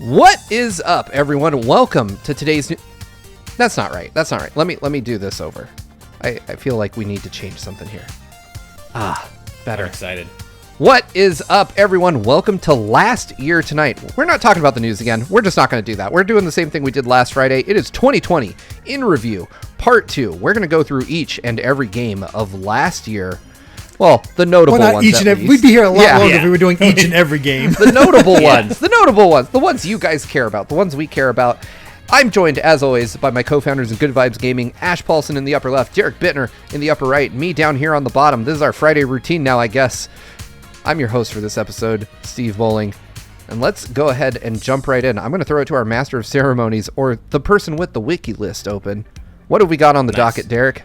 What is up, everyone? Welcome to today's new... That's not right. Let me do this over. I feel like we need to change something here. Better. I'm excited. What is up, everyone? Welcome to Last Year Tonight. We're not talking about the news again. We're just not going to do that. We're doing the same thing we did last Friday. It is 2020 in review, part 2. We're going to go through each and every game of last year. Well, the notable ones. We'd be here a lot longer if we were doing each and every game. The notable ones. The ones you guys care about, the ones we care about. I'm joined, as always, by my co-founders in Good Vibes Gaming, Ash Paulson in the upper left, Derrick Bittner in the upper right, me down here on the bottom. This is our Friday routine now, I guess. I'm your host for this episode, Steve Bowling. And let's go ahead and jump right in. I'm going to throw it to our Master of Ceremonies, or the person with the wiki list open. What have we got on the docket, Derrick?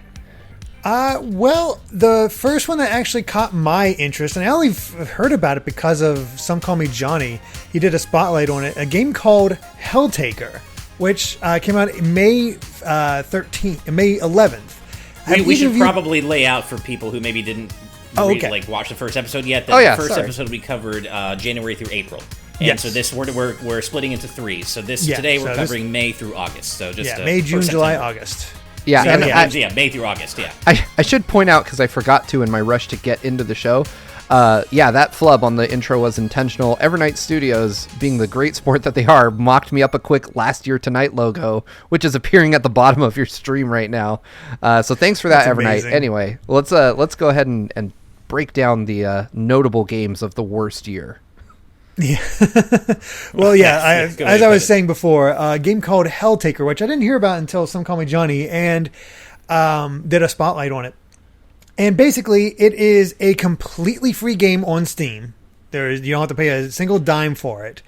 Well, the first one that actually caught my interest, and I only heard about it because of Some Call Me Johnny. He did a spotlight on it. A game called Helltaker, which came out May 11th. We should probably lay out for people who maybe didn't watch the first episode yet. The first episode we covered January through April. And so this we're splitting into 3. So today we're covering May through August. So just May, June, July, August. Yeah, May through August, yeah. I should point out, because I forgot to in my rush to get into the show, that flub on the intro was intentional. Evernight Studios, being the great sport that they are, mocked me up a quick Last Year Tonight logo, which is appearing at the bottom of your stream right now. So thanks for that, That's Evernight. Amazing. Anyway, let's go ahead and break down the notable games of the worst year. Yeah. Well, yeah, as I was saying before, a game called Helltaker, which I didn't hear about until Some Call Me Johnny, and did a spotlight on it. And basically, it is a completely free game on Steam. You don't have to pay a single dime for it.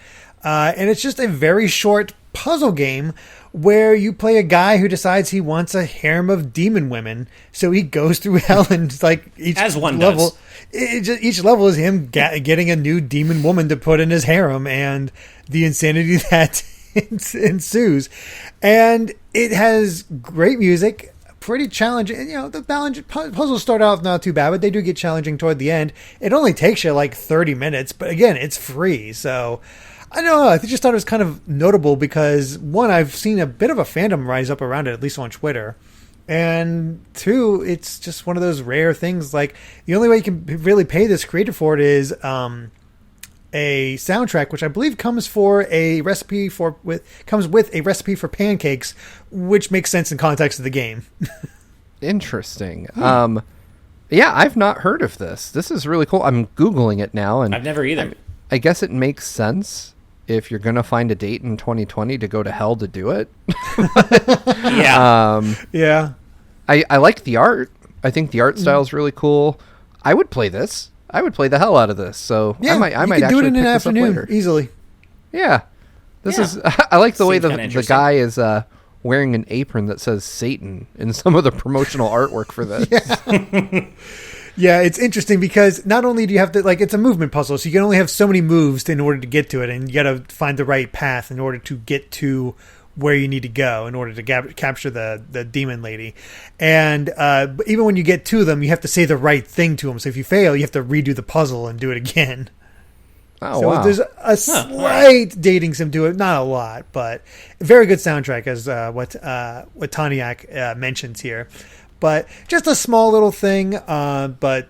And it's just a very short puzzle game where you play a guy who decides he wants a harem of demon women. So he goes through hell and each level is him getting a new demon woman to put in his harem and the insanity that ensues. And it has great music, pretty challenging. The puzzles start off not too bad, but they do get challenging toward the end. It only takes you like 30 minutes, but again, it's free. So I don't know. I just thought it was kind of notable because, one, I've seen a bit of a fandom rise up around it, at least on Twitter. And 2, it's just one of those rare things. Like, the only way you can really pay this creator for it is a soundtrack, which I believe comes with a recipe for pancakes, which makes sense in context of the game. Interesting. Yeah, I've not heard of this. This is really cool. I'm Googling it now, and I've never either. I guess it makes sense if you're going to find a date in 2020 to go to hell to do it. Yeah. I like the art. I think the art style is really cool. I would play this. I would play the hell out of this. So yeah, I might actually do it in pick an this up afternoon later. Easily. Yeah. I like the way the guy is wearing an apron that says Satan in some of the promotional artwork for this. Yeah. Yeah, it's interesting because not only do you have to, it's a movement puzzle, so you can only have so many moves in order to get to it, and you got to find the right path in order to get to where you need to go in order to capture the demon lady. And even when you get to them, you have to say the right thing to them. So if you fail, you have to redo the puzzle and do it again. Oh, so wow. There's a slight dating sim to it, not a lot, but a very good soundtrack, as what Taniak mentions here. But just a small little thing, but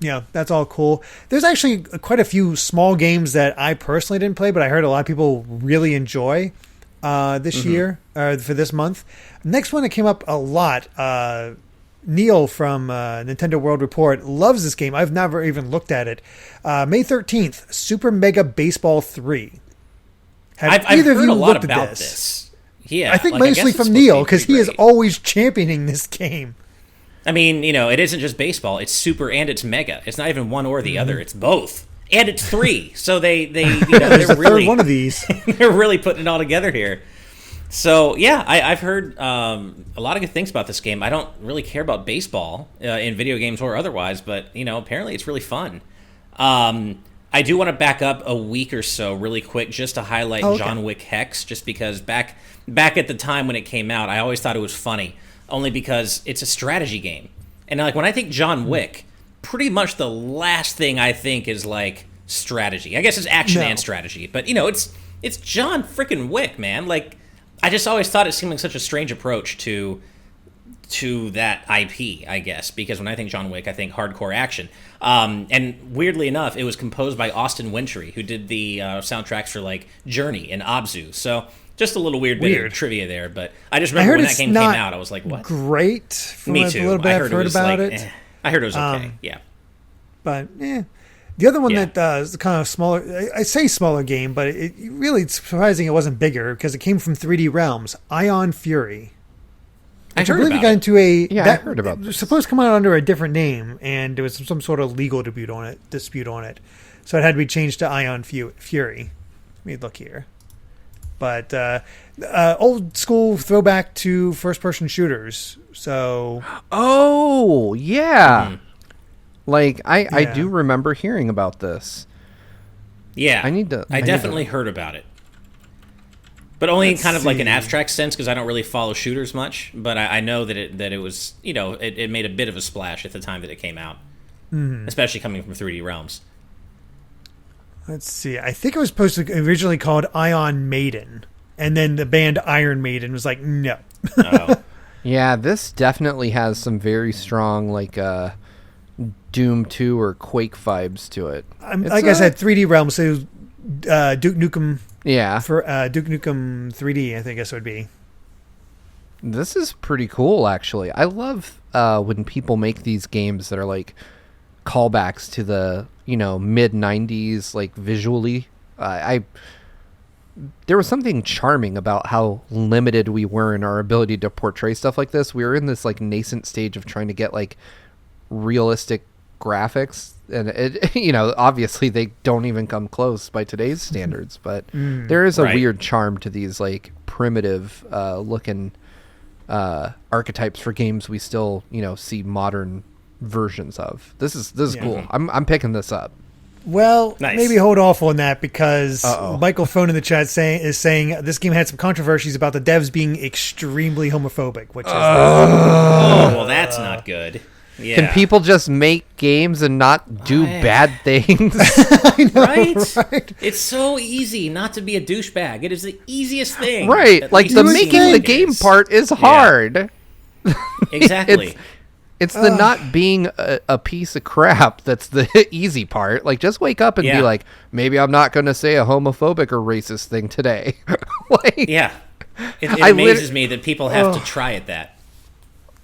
that's all cool. There's actually quite a few small games that I personally didn't play, but I heard a lot of people really enjoy this year, or for this month. Next one that came up a lot, Neil from Nintendo World Report loves this game. I've never even looked at it. May 13th, Super Mega Baseball 3. I've heard a lot about this. Yeah, I think mostly from Neil, because he is always championing this game. I mean, it isn't just baseball. It's Super and it's Mega. It's not even one or the other. It's both. And it's 3. So they're really third one of these. They're really putting it all together here. So, yeah, I've heard a lot of good things about this game. I don't really care about baseball in video games or otherwise, but, apparently it's really fun. I do want to back up a week or so really quick just to highlight John Wick Hex, just because back at the time when it came out, I always thought it was funny, only because it's a strategy game. And when I think John Wick, pretty much the last thing I think is strategy. I guess it's action and strategy, but it's it's John freaking Wick, man. Like, I just always thought it seemed like such a strange approach to that IP, I guess, because when I think John Wick, I think hardcore action. And weirdly enough, it was composed by Austin Wintory, who did the soundtracks for like Journey and Abzu. So just a little weird bit of trivia there, but I just remember when that game came out, I was like, "What?" Great. From Me too. A little bit I've heard about like, it. I heard it was okay. Yeah. But the other one that is kind of smaller, I say smaller game, but it really surprising it wasn't bigger because it came from 3D Realms. Ion Fury. I heard believe about you got into I heard about this. It was supposed to come out under a different name, and there was some sort of legal dispute on it. So it had to be changed to Ion Fury. Let me look here. But old school throwback to first-person shooters. So. Oh yeah. Like I do remember hearing about this. Yeah, I definitely heard about it, but only in kind of like an abstract sense because I don't really follow shooters much. But I know that it was it made a bit of a splash at the time that it came out, especially coming from 3D Realms. Let's see. I think it was supposed to originally called Ion Maiden, and then the band Iron Maiden was like, no. Oh. Yeah, this definitely has some very strong like Doom 2 or Quake vibes to it. Like I said, 3D Realms, so Duke Nukem. Yeah. For Duke Nukem 3D, I guess it would be. This is pretty cool, actually. I love when people make these games that are like callbacks to the mid 90s, like visually. There was something charming about how limited we were in our ability to portray stuff like this. We were in this like nascent stage of trying to get like realistic graphics, and it obviously they don't even come close by today's standards, but there is a weird charm to these like primitive looking archetypes for games we still see modern versions of. This is cool. I'm picking this up. Well, nice. Maybe hold off on that because Michael Phone in the chat is saying this game had some controversies about the devs being extremely homophobic, which is well, that's not good. Yeah. Can people just make games and not do bad things? I know, right? It's so easy not to be a douchebag. It is the easiest thing. Right. Like the making the game part is hard. Yeah. Exactly. It's the not being a piece of crap that's the easy part. Like, just wake up and be like, maybe I'm not going to say a homophobic or racist thing today. It amazes me that people have to try at that.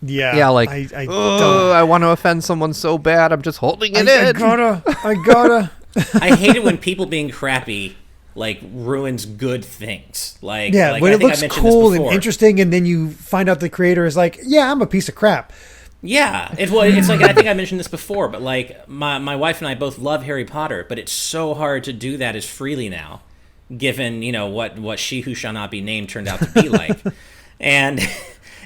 Yeah, like, I want to offend someone so bad, I'm just holding it in. I gotta. I hate it when people being crappy, like, ruins good things. Like, when it looks cool and interesting, and then you find out the creator is like, I'm a piece of crap. Yeah, it's like, I think I mentioned this before, but like my wife and I both love Harry Potter, but it's so hard to do that as freely now, given what She Who Shall Not Be Named turned out to be like, and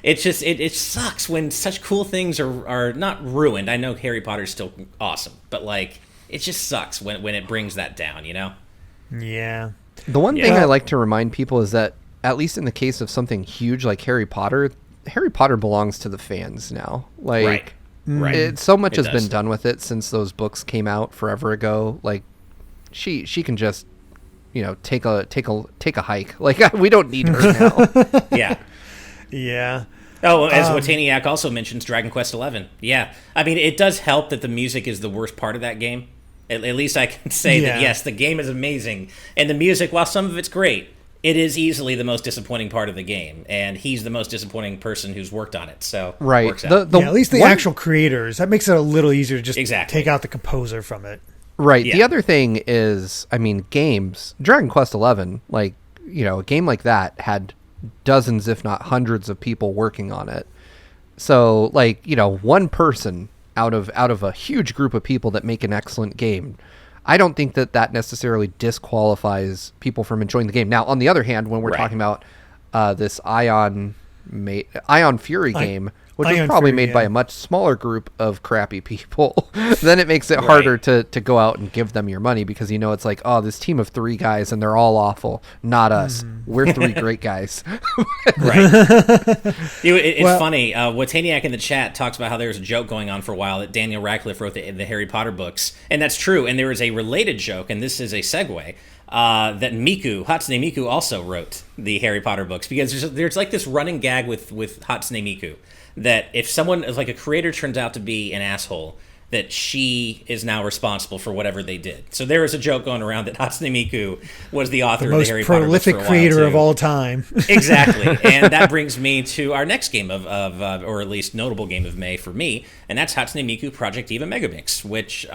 it's just it sucks when such cool things are not ruined. I know Harry Potter's still awesome, but like it just sucks when it brings that down, Yeah. The one thing I like to remind people is that at least in the case of something huge like Harry Potter belongs to the fans now. Like, right. So much has been done with it since those books came out forever ago. Like, she can just, take a hike. Like, we don't need her now. Yeah. Oh, as Wataniac also mentions, Dragon Quest XI. Yeah, I mean, it does help that the music is the worst part of that game. At least I can say that yes, the game is amazing, and the music, while some of it's great, it is easily the most disappointing part of the game, and he's the most disappointing person who's worked on it. So right, it works out. At least the actual creators, that makes it a little easier to just take out the composer from it. Right. Yeah. The other thing is, I mean, games. Dragon Quest XI, like a game like that had dozens, if not hundreds, of people working on it. So, like, one person out of a huge group of people that make an excellent game. I don't think that necessarily disqualifies people from enjoying the game. Now, on the other hand, when we're talking about this Ion Fury game, which was probably made by a much smaller group of crappy people, then it makes it harder to go out and give them your money because it's like, oh, this team of 3 guys and they're all awful. Not us. We're 3 great guys. Right. It's funny. Wataniac in the chat talks about how there was a joke going on for a while that Daniel Radcliffe wrote the Harry Potter books, and that's true. And there is a related joke, and this is a segue. that Hatsune Miku also wrote the Harry Potter books, because there's like this running gag with Hatsune Miku that if someone, like a creator, turns out to be an asshole, that she is now responsible for whatever they did. So there was a joke going around that Hatsune Miku was the author of the Harry Potter books for a while, most prolific creator of all time. Exactly. And that brings me to our next game or at least notable game of May for me, and that's Hatsune Miku Project Diva Megamix, which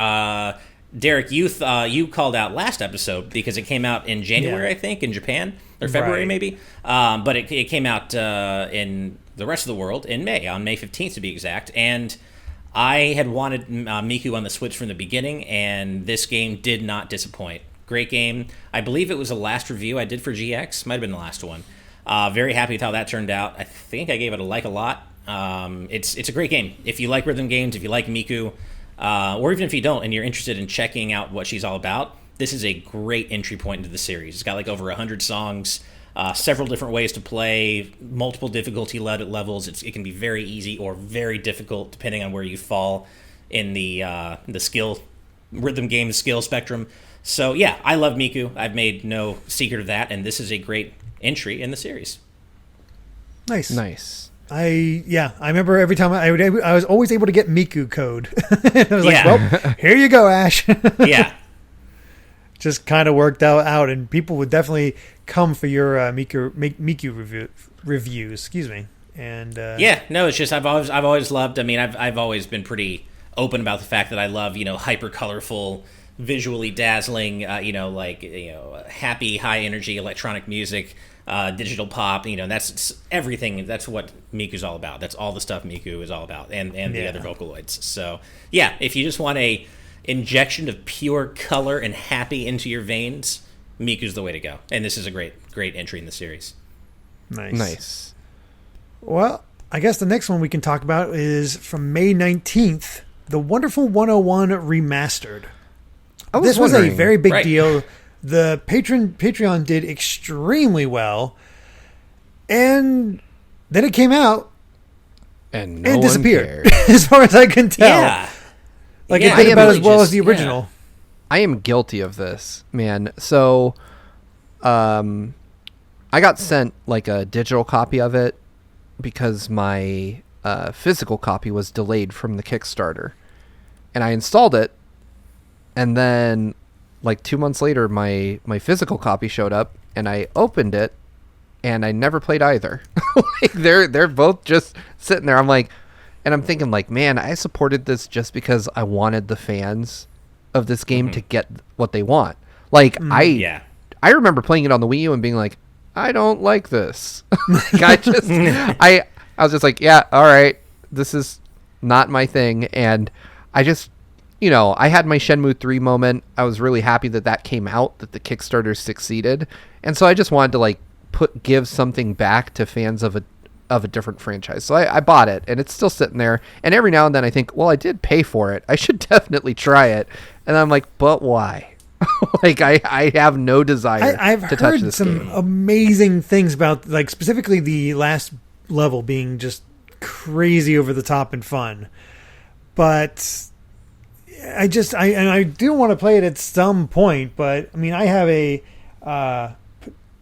Derrick, you called out last episode because it came out in January, I think, in Japan, or February maybe. But it came out in the rest of the world in May, on May 15th to be exact. And I had wanted Miku on the Switch from the beginning, and this game did not disappoint. Great game. I believe it was the last review I did for GX. Might have been the last one. Very happy with how that turned out. I think I gave it a lot. It's a great game. If you like rhythm games, if you like Miku, or even if you don't and you're interested in checking out what she's all about, this is a great entry point into the series. It's got like over 100 songs, several different ways to play, multiple difficulty levels. It can be very easy or very difficult depending on where you fall in the rhythm game skill spectrum. So yeah, I love Miku. I've made no secret of that, and this is a great entry in the series. Nice. I remember every time I was always able to get Miku code. I was like, well, here you go, Ash. Yeah. Just kind of worked out, and people would definitely come for your Miku reviews. Excuse me. And it's just I've always loved. I mean, I've always been pretty open about the fact that I love hyper colorful, visually dazzling, happy, high energy electronic music, digital pop. That's everything. That's what Miku's all about. That's all the stuff Miku is all about, and the other Vocaloids. So yeah, if you just want a injection of pure color and happy into your veins, Miku's the way to go, and this is a great entry in the series. Nice. Well, I guess the next one we can talk about is from May 19th, the Wonderful 101 Remastered. This was a very big deal. The Patreon did extremely well, and then it came out and disappeared as far as I can tell. Yeah. It did about as well as the original. I am guilty of this, man. So, I got sent like a digital copy of it because my physical copy was delayed from the Kickstarter, and I installed it, and then like 2 months later, my physical copy showed up, and I opened it, and I never played either. Like they're both just sitting there. I'm like. And I'm thinking, like, man, I supported this just because I wanted the fans of this game to get what they want. Like, I remember playing it on the Wii U and being like, I don't like this. I was just like, yeah, all right, this is not my thing. And I just, I had my Shenmue 3 moment. I was really happy that came out, that the Kickstarter succeeded. And so I just wanted to, like, give something back to fans of a different franchise. So I bought it, and it's still sitting there. And every now and then I think, well, I did pay for it. I should definitely try it. And I'm like, but why? Like, I have no desire I've to touch heard this some game. Amazing things about, like, specifically the last level being just crazy over the top and fun. But I do want to play it at some point, but I mean, I have a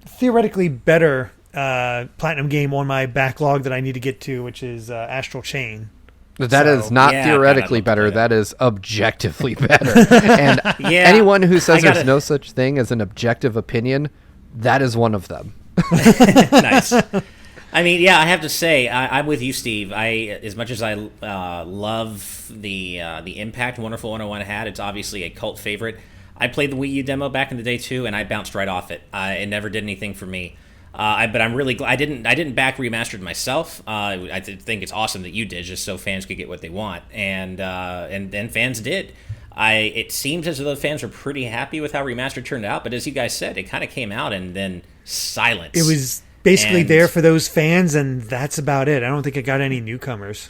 theoretically better platinum game on my backlog that I need to get to, which is Astral Chain. That is not theoretically better. That is objectively better. And anyone who says there's no such thing as an objective opinion, that is one of them. Nice. I mean, I have to say, I'm with you, Steve. As much as I love the impact Wonderful 101 had, it's obviously a cult favorite. I played the Wii U demo back in the day too, and I bounced right off it. It never did anything for me. But I'm really glad I didn't back Remastered myself. I think it's awesome that you did, just so fans could get what they want, and fans did. It seems as though the fans were pretty happy with how Remastered turned out, but as you guys said, it kind of came out and then silence. It was basically there for those fans, and that's about it. I don't think it got any newcomers.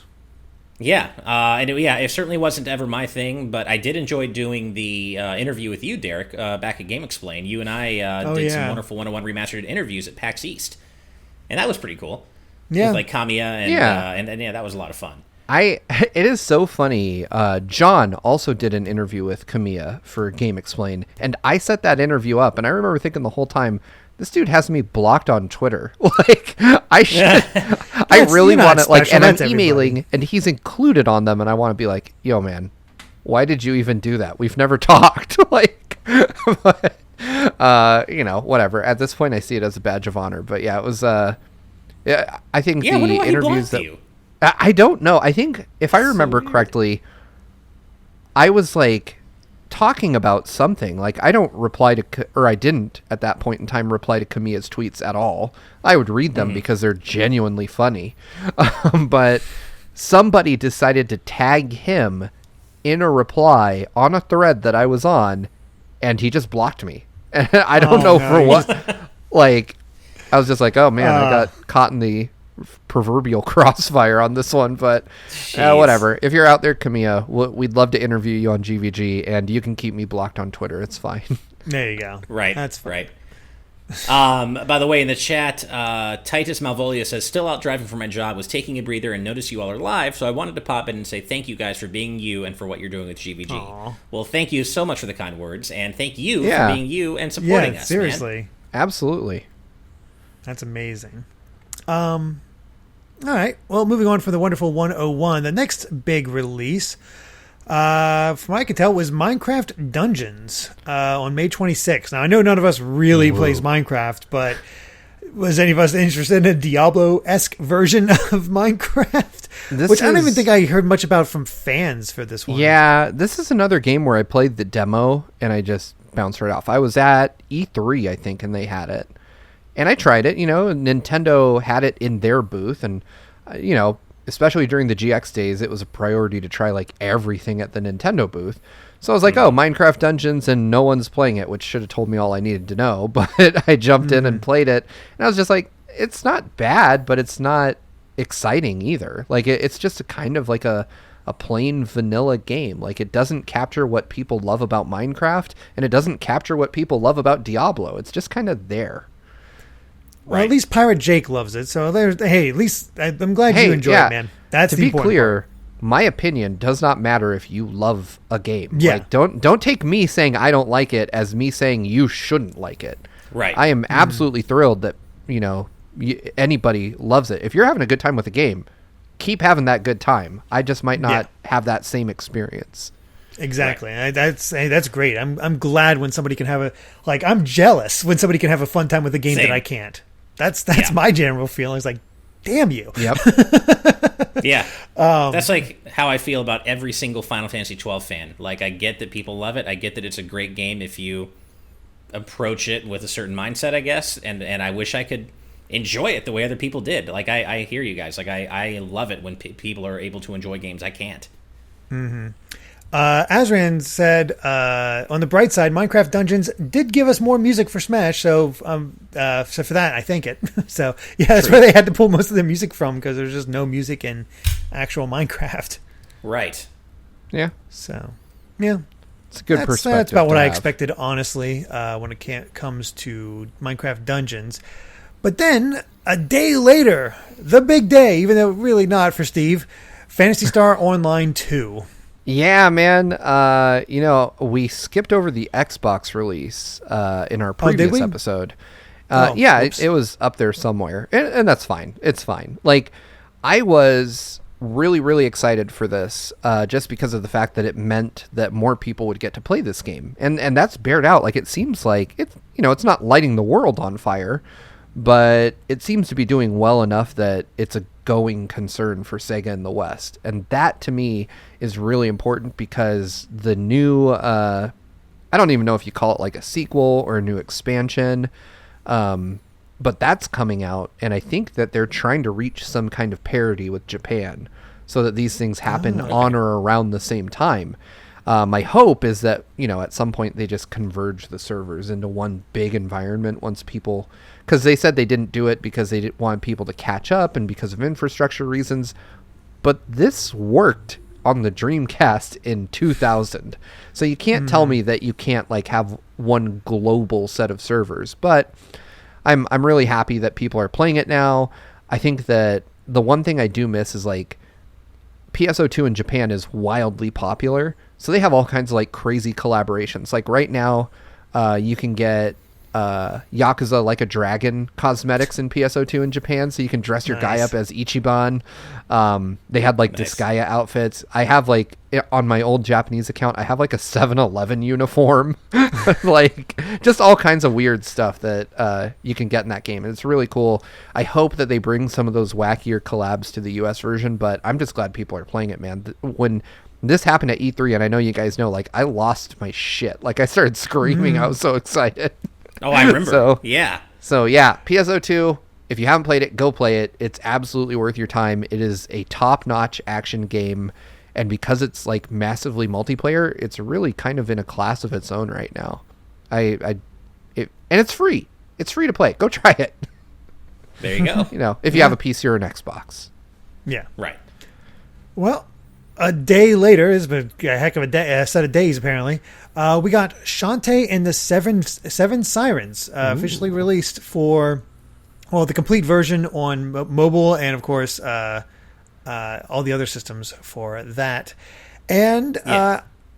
It certainly wasn't ever my thing, but I did enjoy doing the interview with you, Derrick, back at Game Explain. You and I did some Wonderful 101 Remastered interviews at PAX East, and that was pretty cool. Yeah, with like Kamiya and that was a lot of fun. It is so funny. John also did an interview with Kamiya for Game Explain, and I set that interview up, and I remember thinking the whole time, this dude has me blocked on Twitter. Like, I should, I really want to, like, and I'm emailing, and he's included on them, and I want to be like, yo, man, why did you even do that? We've never talked. Like, but, whatever. At this point, I see it as a badge of honor. But yeah, it was, I think the interviews that... I don't know. I think, if I remember correctly, I was, like, talking about something. Like, I don't reply to, or I didn't at that point in time reply to Kamiya's tweets at all. I would read them because they're genuinely funny. But somebody decided to tag him in a reply on a thread that I was on, and he just blocked me. And I don't know for what. Like, I was just like, oh man, I got caught in the proverbial crossfire on this one, but whatever. If you're out there, Kamiya, we'd love to interview you on GVG, and you can keep me blocked on Twitter. It's fine. There you go. Right. That's right. By the way, in the chat, Titus Malvolia says, still out driving for my job, was taking a breather and noticed you all are live, so I wanted to pop in and say thank you guys for being you and for what you're doing with GVG. Aww. Well, thank you so much for the kind words, and thank you for being you and supporting us. Seriously. Man. Absolutely. That's amazing. All right. Well, moving on from the wonderful 101, the next big release, from what I could tell, was Minecraft Dungeons on May 26th. Now, I know none of us really plays Minecraft, but was any of us interested in a Diablo-esque version of Minecraft? I don't even think I heard much about from fans for this one. Yeah, this is another game where I played the demo, and I just bounced right off. I was at E3, I think, and they had it. And I tried it, Nintendo had it in their booth, and, especially during the GX days, it was a priority to try, like, everything at the Nintendo booth. So I was like, Minecraft Dungeons, and no one's playing it, which should have told me all I needed to know. But I jumped in and played it, and I was just like, it's not bad, but it's not exciting either. Like, it's just a kind of like a plain vanilla game. Like, it doesn't capture what people love about Minecraft, and it doesn't capture what people love about Diablo. It's just kind of there. Well, at least Pirate Jake loves it, so at least I'm glad you enjoy it, man. That's the important clear, part. My opinion does not matter if you love a game. Yeah. Like, don't take me saying I don't like it as me saying you shouldn't like it. Right. I am absolutely thrilled that, anybody loves it. If you're having a good time with a game, keep having that good time. I just might not have that same experience. Exactly. Right. That's great. I'm glad when somebody can have I'm jealous when somebody can have a fun time with a game that I can't. That's my general feeling. It's like, damn you. Yep. Yeah. That's like how I feel about every single Final Fantasy 12 fan. Like, I get that people love it. I get that it's a great game if you approach it with a certain mindset, I guess. And I wish I could enjoy it the way other people did. Like, I hear you guys. Like, I love it when people are able to enjoy games I can't. Mm-hmm. Azran said, on the bright side, Minecraft Dungeons did give us more music for Smash, so for that, I thank it. So, yeah, that's where they had to pull most of the music from, because there's just no music in actual Minecraft. Right. Yeah. So, yeah. It's a good perspective. That's about what I expected, honestly, when it comes to Minecraft Dungeons. But then, a day later, the big day, even though really not for Steve, Phantasy Star Online 2. Yeah, man. We skipped over the Xbox release in our previous episode. It was up there somewhere, and that's fine. It's fine. Like, I was really, really excited for this just because of the fact that it meant that more people would get to play this game, and that's bared out. Like, it seems like it's not lighting the world on fire, but it seems to be doing well enough that it's a going concern for Sega in the West. And that, to me, is really important because the new, I don't even know if you call it like a sequel or a new expansion, but that's coming out. And I think that they're trying to reach some kind of parity with Japan so that these things happen on or around the same time. My hope is that, at some point they just converge the servers into one big environment once people... Because they said they didn't do it because they didn't want people to catch up and because of infrastructure reasons. But this worked on the Dreamcast in 2000. So you can't tell me that you can't have one global set of servers. But I'm really happy that people are playing it now. I think that the one thing I do miss is PSO2 in Japan is wildly popular, so they have all kinds of like crazy collaborations. Like right now, you can get Yakuza Like a Dragon cosmetics in PSO2 in Japan, so you can dress your guy up as Ichiban. They had like Disgaea outfits. I have like on my old Japanese account, I have like a 7-Eleven uniform, like just all kinds of weird stuff that you can get in that game, and it's really cool. I hope that they bring some of those wackier collabs to the US version, but I'm just glad people are playing it, man. When this happened at E3, and I know you guys know, like I lost my shit. Like I started screaming. I was so excited. Oh, I remember. So yeah, PSO2, if you haven't played it, go play it. It's absolutely worth your time. It is a top-notch action game, and because it's like massively multiplayer, it's really kind of in a class of its own right now. And it's free. It's free to play. Go try it. There you go. You know, if you have a PC or an Xbox. Yeah. Right. Well, a day later, it's been a heck of a set of days apparently. We got Shantae and the Seven Sirens officially released for, well, the complete version on mobile and of course all the other systems for that. And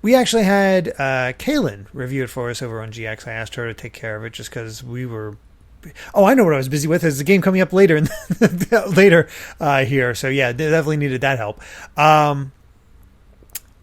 we actually had Kaylin review it for us over on GX. I asked her to take care of it just because we were. Oh, I know what I was busy with. There's a game coming up later here. So yeah, definitely needed that help.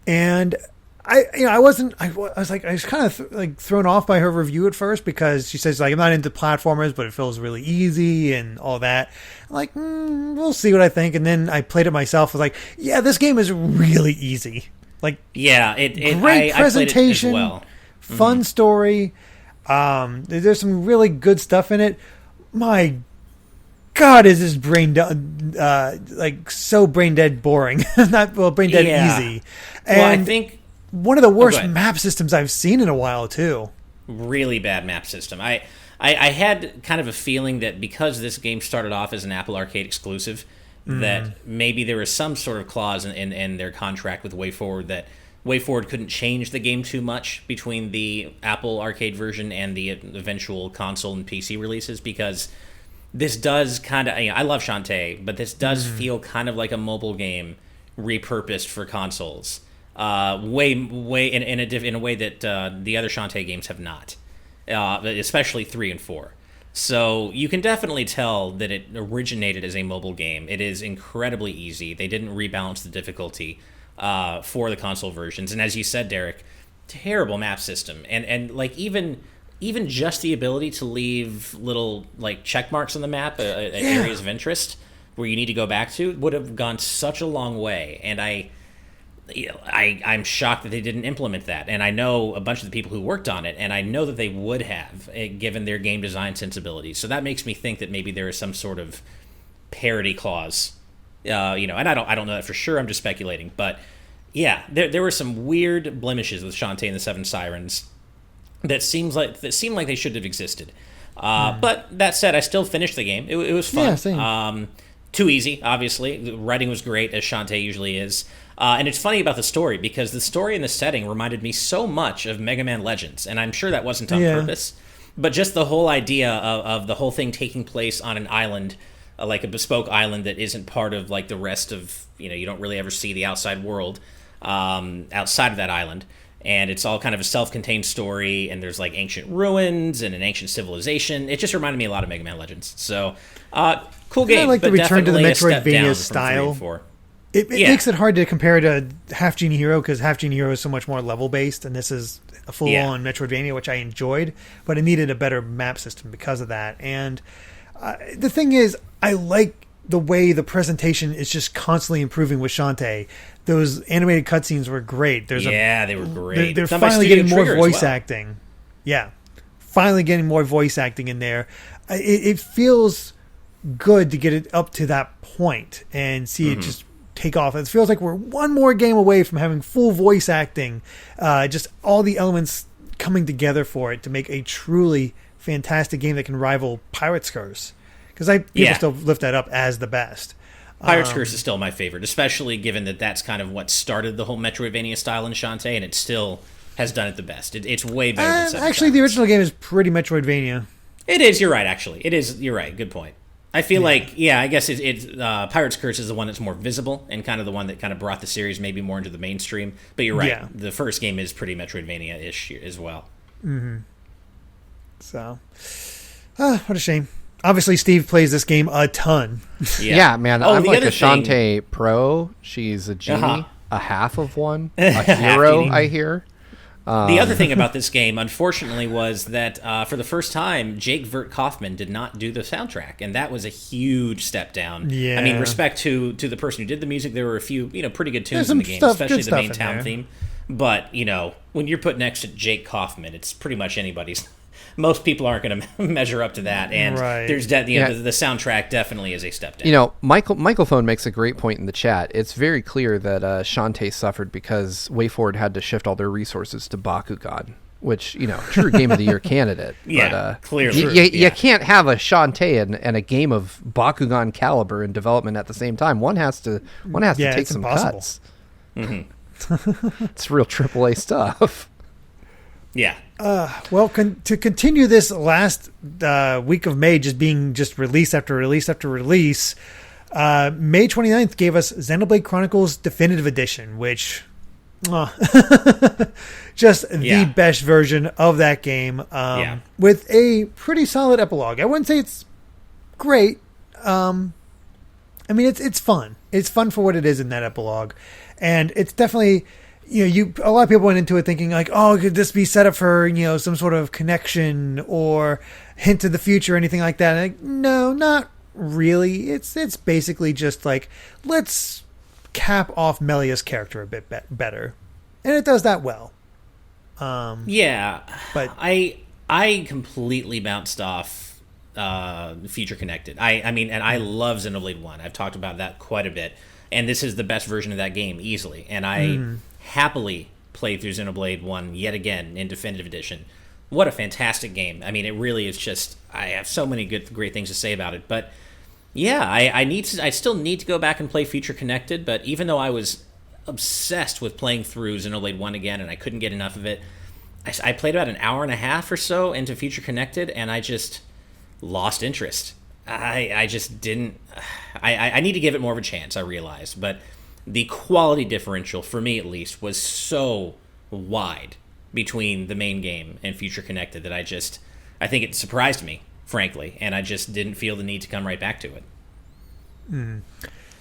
And I was kind of thrown off by her review at first because she says like I'm not into platformers, but it feels really easy and all that. I'm like, we'll see what I think. And then I played it myself. I was like, yeah, this game is really easy. Like, yeah, great presentation, I played it as well. Fun story. There's some really good stuff in it. My God, is this so brain dead boring? Not brain dead easy. And well, I think one of the worst map systems I've seen in a while too. Really bad map system. I had kind of a feeling that because this game started off as an Apple Arcade exclusive, that maybe there was some sort of clause in their contract with WayForward that WayForward couldn't change the game too much between the Apple Arcade version and the eventual console and PC releases, because this does kind of, I love Shantae, but this does feel kind of like a mobile game repurposed for consoles, way in a way that the other Shantae games have not, especially 3 and 4. So you can definitely tell that it originated as a mobile game. It is incredibly easy. They didn't rebalance the difficulty for the console versions, and as you said, Derrick, terrible map system, and like even just the ability to leave little like check marks on the map, areas of interest where you need to go back to, would have gone such a long way. And I'm shocked that they didn't implement that. And I know a bunch of the people who worked on it, and I know that they would have, given their game design sensibilities. So that makes me think that maybe there is some sort of parity clause. And I don't know that for sure. I'm just speculating, but yeah, there were some weird blemishes with Shantae and the Seven Sirens that seemed like they should have existed. But that said, I still finished the game. It was fun. Yeah, same. Too easy, obviously. The writing was great, as Shantae usually is. And it's funny about the story, because the story and the setting reminded me so much of Mega Man Legends, and I'm sure that wasn't on purpose. But just the whole idea of the whole thing taking place on an island, like a bespoke island that isn't part of like the rest of, you don't really ever see the outside world outside of that island. And it's all kind of a self-contained story, and there's like ancient ruins and an ancient civilization. It just reminded me a lot of Mega Man Legends. So, cool game. I like the return to the Metroidvania style. It makes it hard to compare to Half Genie Hero, because Half Genie Hero is so much more level-based, and this is a full-on Metroidvania, which I enjoyed, but it needed a better map system because of that. And the thing is, I like the way the presentation is just constantly improving with Shantae. Those animated cutscenes were great. They were great. They're finally getting more voice acting. Yeah. Finally getting more voice acting in there. It feels good to get it up to that point and see it just take off. It feels like we're one more game away from having full voice acting. Just all the elements coming together for it to make a truly fantastic game that can rival Pirate's Curse. Because people still lift that up as the best. Pirate's Curse is still my favorite, especially given that that's kind of what started the whole Metroidvania style in Shantae, and it still has done it the best. It's way better than Seven Actually, the original game is pretty Metroidvania. It is, you're right, actually. It is, you're right, good point. I feel like, I guess it's Pirate's Curse is the one that's more visible and kind of the one that kind of brought the series maybe more into the mainstream. But you're right. Yeah. The first game is pretty Metroidvania-ish as well. Mm-hmm. So, what a shame. Obviously, Steve plays this game a ton. Yeah, man. I'm like a Shantae pro. She's a genie, a half of one, a hero, I hear. The other thing about this game, unfortunately, was that for the first time, Jake Vert Kaufman did not do the soundtrack, and that was a huge step down. Yeah. I mean, respect to the person who did the music. There were a few, pretty good tunes in the game, especially the main town theme. But, when you're put next to Jake Kaufman, it's pretty much anybody's. Most people aren't going to measure up to that, and there's the soundtrack definitely is a step down. Michael Phone makes a great point in the chat. It's very clear that Shantae suffered because WayForward had to shift all their resources to Bakugan, which true Game of the Year candidate. Yeah, but, clearly. You can't have a Shantae and a game of Bakugan caliber in development at the same time. One has to take some cuts. Mm-hmm. It's real AAA stuff. Yeah. Well, to continue this last week of May just being release after release after release, May 29th gave us Xenoblade Chronicles Definitive Edition, which just the best version of that game with a pretty solid epilogue. I wouldn't say it's great. I mean, it's fun. It's fun for what it is in that epilogue. And it's definitely... a lot of people went into it thinking like, oh, could this be set up for, some sort of connection or hint to the future or anything like that? Like, no, not really. It's basically just like, let's cap off Melia's character a bit better. And it does that well. But I completely bounced off Future Connected. I mean, and I love Xenoblade 1. I've talked about that quite a bit. And this is the best version of that game, easily. And I happily played through Xenoblade 1 yet again in Definitive Edition. What a fantastic game. I mean, it really is just... I have so many great things to say about it. But, yeah, I still need to go back and play Future Connected. But even though I was obsessed with playing through Xenoblade 1 again and I couldn't get enough of it, I played about an hour and a half or so into Future Connected, and I just lost interest. I just didn't... I need to give it more of a chance, I realized. But the quality differential, for me at least, was so wide between the main game and Future Connected that I think it surprised me, frankly. And I just didn't feel the need to come right back to it.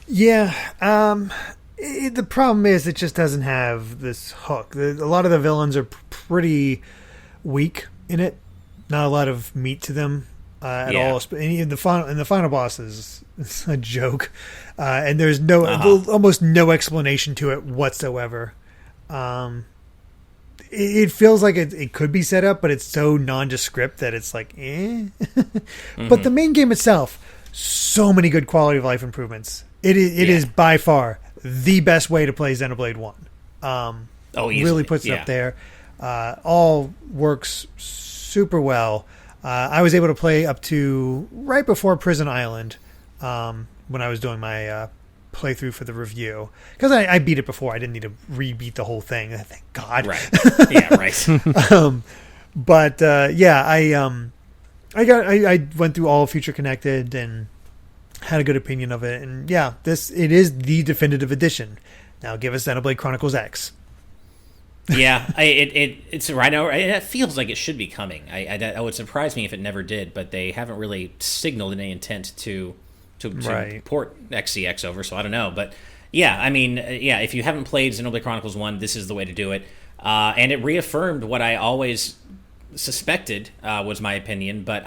Yeah. The problem is it just doesn't have this hook. A lot of the villains are pretty weak in it. Not a lot of meat to them. At all, and the final boss is a joke, and there's almost no explanation to it whatsoever. It feels like it could be set up, but it's so nondescript that it's like, eh. But the main game itself, so many good quality of life improvements. It is by far the best way to play Xenoblade 1. Really puts it up there. All works super well. I was able to play up to right before Prison Island when I was doing my playthrough for the review. Because I beat it before. I didn't need to re-beat the whole thing. Thank God. Right. Yeah, right. I went through all Future Connected and had a good opinion of it. And yeah, it is the definitive edition. Now give us Xenoblade Chronicles X. Yeah, it's right now. It feels like it should be coming. I would surprise me if it never did, but they haven't really signaled any intent to port XCX over. So I don't know, but yeah, I mean, if you haven't played Xenoblade Chronicles 1, this is the way to do it, and it reaffirmed what I always suspected was my opinion. But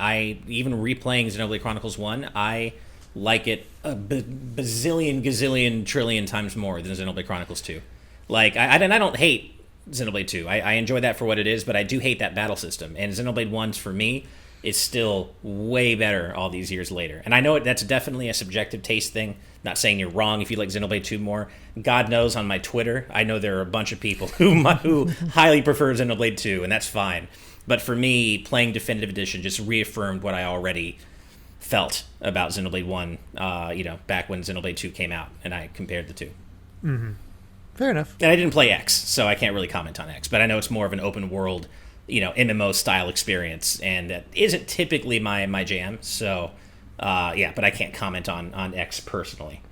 even replaying Xenoblade Chronicles 1, I like it a bazillion, gazillion, trillion times more than Xenoblade Chronicles 2. Like I don't hate Xenoblade 2. I enjoy that for what it is, but I do hate that battle system. And Xenoblade 1's, for me, is still way better all these years later. And I know that's definitely a subjective taste thing. Not saying you're wrong if you like Xenoblade 2 more. God knows on my Twitter, I know there are a bunch of people who highly prefer Xenoblade 2, and that's fine. But for me, playing Definitive Edition just reaffirmed what I already felt about Xenoblade 1, back when Xenoblade 2 came out, and I compared the two. Mm-hmm. Fair enough. And I didn't play X, so I can't really comment on X. But I know it's more of an open world, MMO style experience, and that isn't typically my jam. So, But I can't comment on X personally.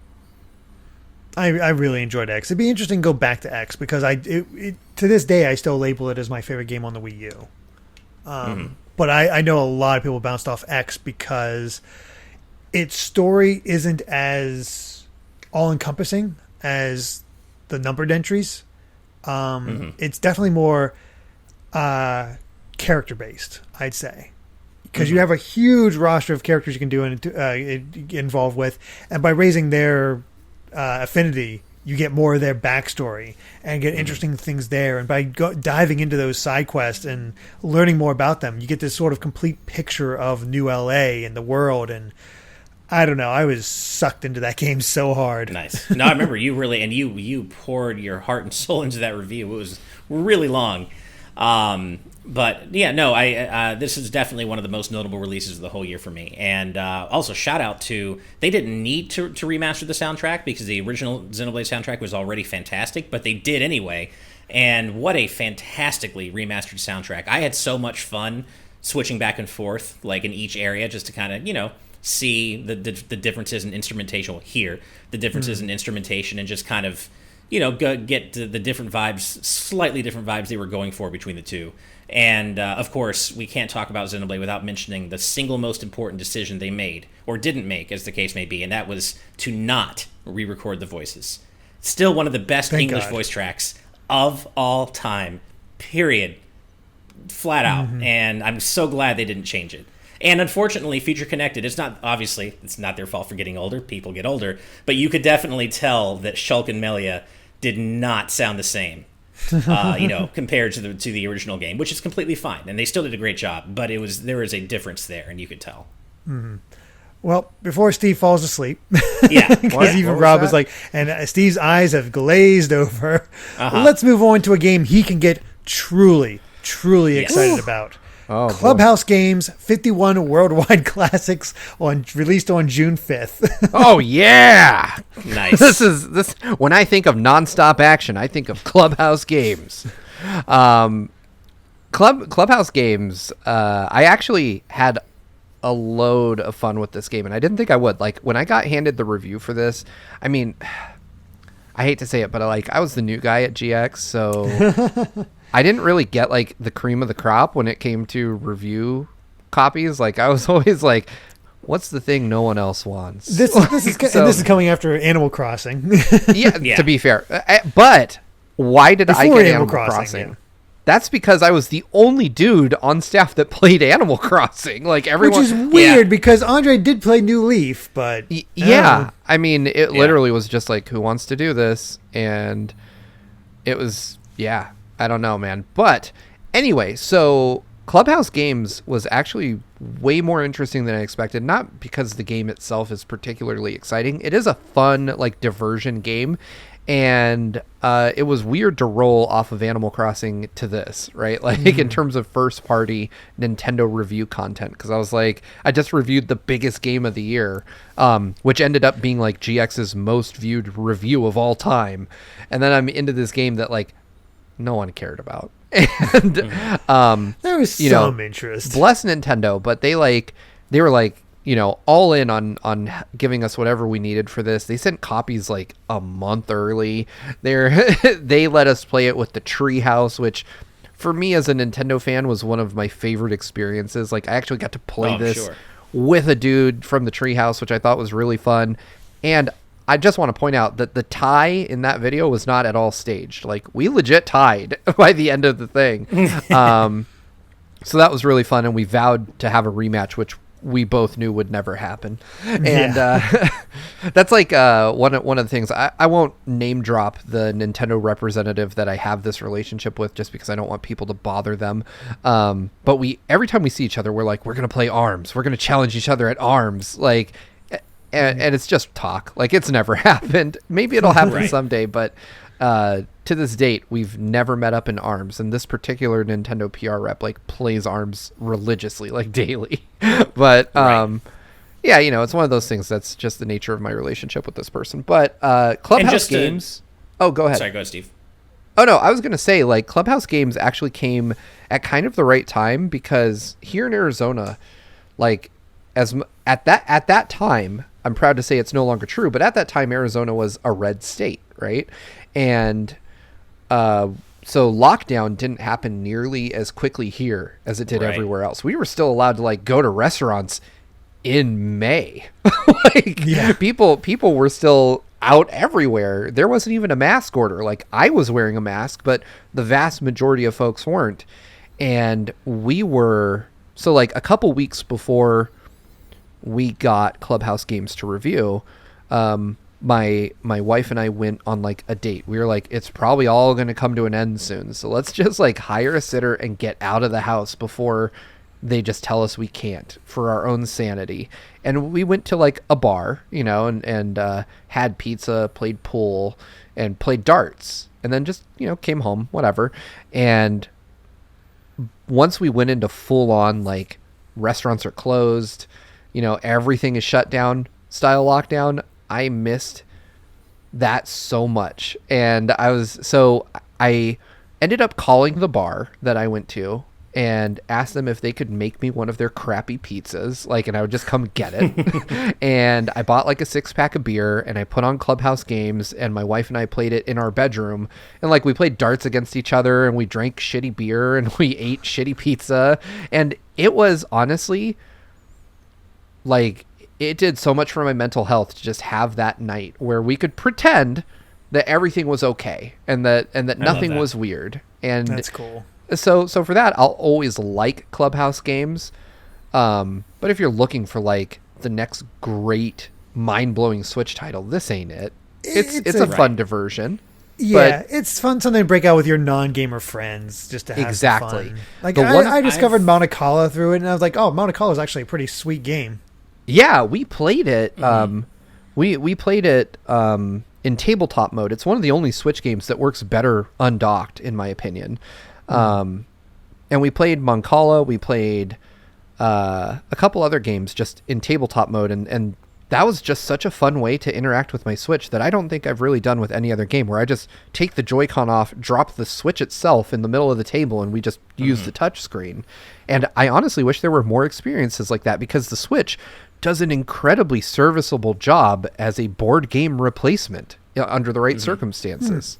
I really enjoyed X. It'd be interesting to go back to X because to this day I still label it as my favorite game on the Wii U. But I know a lot of people bounced off X because its story isn't as all-encompassing as the numbered entries. It's definitely more character-based, I'd say. Because you have a huge roster of characters you can do and get involved with. And by raising their affinity, you get more of their backstory and get interesting things there. And by diving into those side quests and learning more about them, you get this sort of complete picture of New LA and the world. And I don't know, I was sucked into that game so hard. Nice. No, I remember you really, and you poured your heart and soul into that review. It was really long. But yeah, no, this is definitely one of the most notable releases of the whole year for me. And also, shout out to, they didn't need to remaster the soundtrack because the original Xenoblade soundtrack was already fantastic, but they did anyway. And what a fantastically remastered soundtrack. I had so much fun switching back and forth, like in each area, just to kind of, see the differences in instrumentation. Well, hear the differences in instrumentation and just kind of, get the different vibes, slightly different vibes they were going for between the two. And, of course, we can't talk about Xenoblade without mentioning the single most important decision they made, or didn't make, as the case may be, and that was to not re-record the voices. Still one of the best English voice tracks of all time, period. Flat out. And I'm so glad they didn't change it. And unfortunately, Future Connected, it's not their fault for getting older. People get older. But you could definitely tell that Shulk and Melia did not sound the same, compared to the original game, which is completely fine. And they still did a great job. But there was a difference there, and you could tell. Well, before Steve falls asleep, yeah, because even Rob was like, and Steve's eyes have glazed over. Let's move on to a game he can get truly excited about. Oh, Clubhouse Games 51 Worldwide Classics released on June 5th. Oh yeah. Nice. This when I think of nonstop action, I think of Clubhouse Games. Clubhouse Games, I actually had a load of fun with this game, and I didn't think I would. Like, when I got handed the review for this, I mean, I hate to say it, but I was the new guy at GX, so I didn't really get like the cream of the crop when it came to review copies. Like, I was always like, what's the thing no one else wants? This is coming after Animal Crossing. yeah, to be fair. But why did I get Animal Crossing? Yeah. That's because I was the only dude on staff that played Animal Crossing. Like, everyone, which is weird because Andre did play New Leaf, but yeah, I mean, it literally was just like, who wants to do this? And it was, I don't know, man. But anyway, so Clubhouse Games was actually way more interesting than I expected. Not because the game itself is particularly exciting. It is a fun, like, diversion game. And it was weird to roll off of Animal Crossing to this, right? Like, in terms of first-party Nintendo review content. Because I was like, I just reviewed the biggest game of the year, which ended up being, like, GX's most viewed review of all time. And then I'm into this game that, like, no one cared about. And there was some interest. Bless Nintendo, but they were like, all in on giving us whatever we needed for this. They sent copies like a month early. They let us play it with the Treehouse, which for me as a Nintendo fan was one of my favorite experiences. Like, I actually got to play this with a dude from the Treehouse, which I thought was really fun. And I just want to point out that the tie in that video was not at all staged. Like, we legit tied by the end of the thing. So that was really fun, and we vowed to have a rematch, which we both knew would never happen. And that's like one of the things. I won't name drop the Nintendo representative that I have this relationship with, just because I don't want people to bother them. But every time we see each other, we're like, we're going to play ARMS. We're going to challenge each other at ARMS. Like, and it's just talk. Like, it's never happened. Maybe it'll happen someday, but to this date, we've never met up in ARMS. And this particular Nintendo PR rep, like, plays ARMS religiously, like, daily. But it's one of those things that's just the nature of my relationship with this person. But Clubhouse Games. Oh, go ahead. Sorry, go ahead, Steve. Oh, no, I was going to say, like, Clubhouse Games actually came at kind of the right time, because here in Arizona, like, at that time, I'm proud to say it's no longer true, but at that time, Arizona was a red state, right? And so lockdown didn't happen nearly as quickly here as it did everywhere else. We were still allowed to like go to restaurants in May. People were still out everywhere. There wasn't even a mask order. Like, I was wearing a mask, but the vast majority of folks weren't. And we were, so like a couple weeks before we got Clubhouse games to review, my wife and I went on like a date. We were like, it's probably all going to come to an end soon, so let's just like hire a sitter and get out of the house before they just tell us we can't, for our own sanity. And we went to like a bar, you know, and had pizza, played pool, and played darts, and then just, you know, came home, whatever. And once we went into full on like restaurants are closed, you know, everything is shut down style lockdown, I missed that so much. And I ended up calling the bar that I went to and asked them if they could make me one of their crappy pizzas, like, and I would just come get it. And I bought like a 6-pack of beer, and I put on Clubhouse games, and my wife and I played it in our bedroom, and like we played darts against each other, and we drank shitty beer, and we ate shitty pizza. And it was honestly like, it did so much for my mental health to just have that night where we could pretend that everything was okay and that nothing was weird. And that's cool. So for that, I'll always like Clubhouse games. But if you're looking for like the next great mind-blowing Switch title, this ain't it. It's a fun diversion. Yeah, it's fun, something to break out with your non-gamer friends, just to have some fun. Like, I discovered Monte Carlo through it, and I was like, oh, Monte Carlo is actually a pretty sweet game. Yeah, we played it. We played it in tabletop mode. It's one of the only Switch games that works better undocked, in my opinion. And we played Moncala. We played a couple other games just in tabletop mode, and that was just such a fun way to interact with my Switch that I don't think I've really done with any other game, where I just take the Joy-Con off, drop the Switch itself in the middle of the table, and we just use the touch screen. And I honestly wish there were more experiences like that, because the Switch does an incredibly serviceable job as a board game replacement under the right circumstances.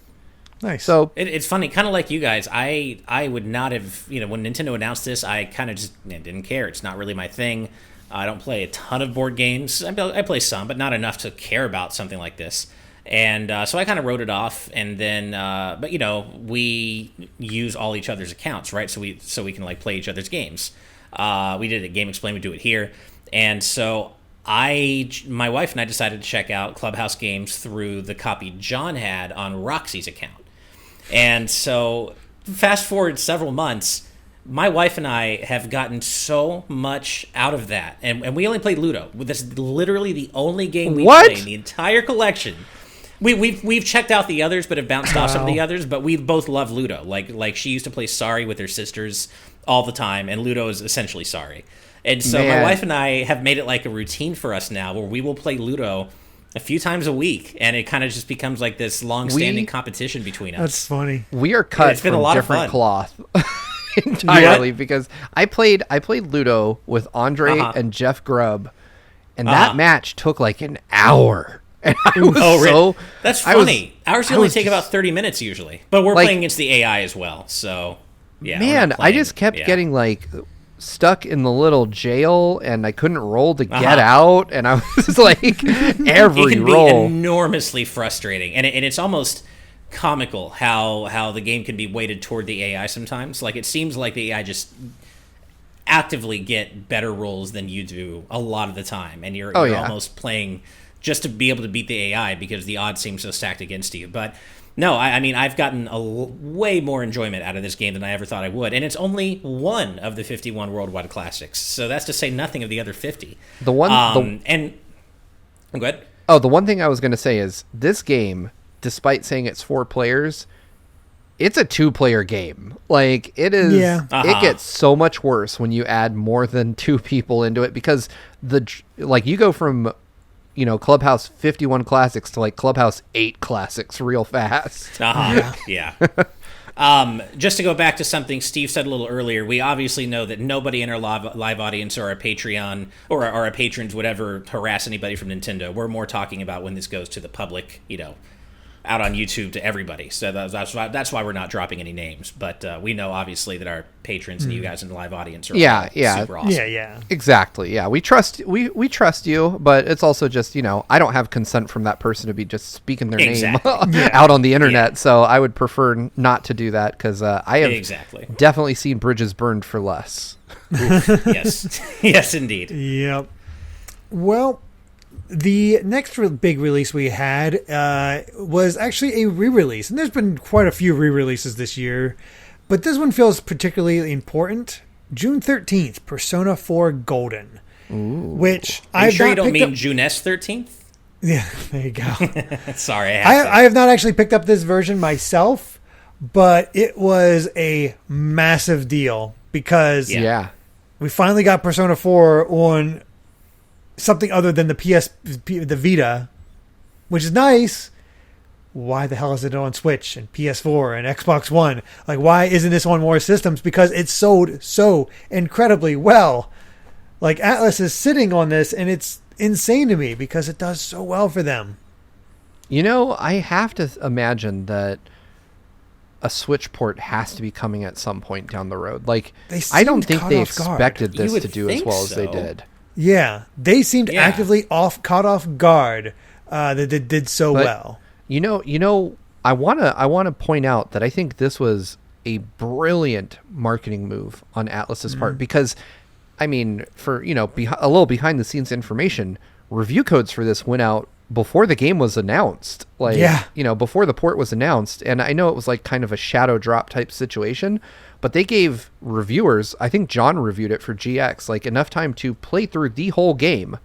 Nice. So it's funny, kind of like you guys. I would not have, you know, when Nintendo announced this, I kind of just didn't care. It's not really my thing. I don't play a ton of board games. I play some, but not enough to care about something like this. And so I kind of wrote it off. And then, but you know, we use all each other's accounts, right? So we can like play each other's games. We did it at Game Explain. We do it here. And so my wife and I decided to check out Clubhouse games through the copy John had on Roxy's account. And so fast forward several months, my wife and I have gotten so much out of that. And we only played Ludo. This is literally the only game we play in the entire collection. We've checked out the others, but have bounced off some of the others. But we both love Ludo. Like she used to play Sorry with her sisters all the time, and Ludo is essentially Sorry. And so my wife and I have made it like a routine for us now, where we will play Ludo a few times a week, and it kind of just becomes like this long-standing competition between us. That's funny. We are cut from different cloth entirely, because I played Ludo with Andre and Jeff Grubb, and that match took like an hour. And I was that's funny. Ours only take about 30 minutes usually, but we're playing against the AI as well. So yeah, man, I just kept getting like stuck in the little jail, and I couldn't roll to get out, and I was like, every it can roll be enormously frustrating, and it's almost comical how the game can be weighted toward the AI sometimes. Like, it seems like the AI just actively get better rolls than you do a lot of the time, and you're almost playing just to be able to beat the AI because the odds seem so stacked against you. But no, I mean, I've gotten way more enjoyment out of this game than I ever thought I would. And it's only one of the 51 worldwide classics. So that's to say nothing of the other 50. The one... Go ahead. Oh, the one thing I was going to say is, this game, despite saying it's 4 players, it's a 2-player game. Like, it is... Yeah. It gets so much worse when you add more than 2 people into it, because you go from... Clubhouse 51 classics to like Clubhouse 8 classics real fast. Yeah. Just to go back to something Steve said a little earlier, we obviously know that nobody in our live audience or our Patreon or our patrons would ever harass anybody from Nintendo. We're more talking about when this goes to the public, out on YouTube to everybody. So that's why we're not dropping any names. But we know obviously that our patrons and you guys in the live audience are super awesome. Yeah. Exactly. Yeah, we trust you, but it's also just I don't have consent from that person to be just speaking their name out on the internet. So I would prefer not to do that because I have definitely seen bridges burned for less. Yes, indeed. Yep. Well, the next big release we had was actually a re-release. And there's been quite a few re-releases this year. But this one feels particularly important. June 13th, Persona 4 Golden. Ooh. Which I'm sure you don't mean June-esque 13th? Yeah, there you go. Sorry. I have not actually picked up this version myself. But it was a massive deal. Because we finally got Persona 4 on something other than the Vita, which is nice. Why the hell is it on Switch and PS4 and Xbox One? Like, why isn't this on more systems? Because it sold so incredibly well. Like, Atlas is sitting on this, and it's insane to me because it does so well for them. I have to imagine that a Switch port has to be coming at some point down the road. Like, I don't think they expected this to do as well as they did. Yeah, they seemed actively caught off guard that it did so well. I want to point out that I think this was a brilliant marketing move on Atlas's part because, for a little behind the scenes information, review codes for this went out before the game was announced. Before the port was announced, and I know it was like kind of a shadow drop type situation. But they gave reviewers, I think John reviewed it for GX, like enough time to play through the whole game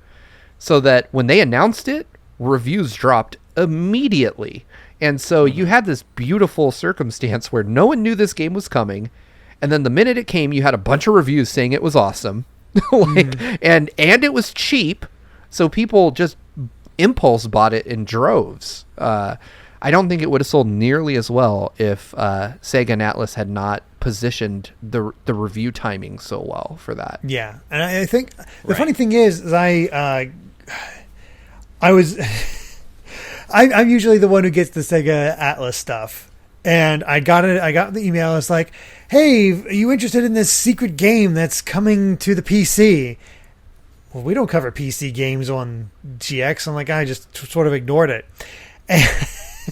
so that when they announced it, reviews dropped immediately. And so you had this beautiful circumstance where no one knew this game was coming. And then the minute it came, you had a bunch of reviews saying it was awesome. And it was cheap. So people just impulse bought it in droves. I don't think it would have sold nearly as well if Sega and Atlas had not positioned the review timing so well for that. Yeah, and I think the funny thing is I was I'm usually the one who gets the Sega Atlas stuff, and I got the email. It's like, hey, are you interested in this secret game that's coming to the PC? Well, we don't cover PC games on GX. I'm like, I just sort of ignored it.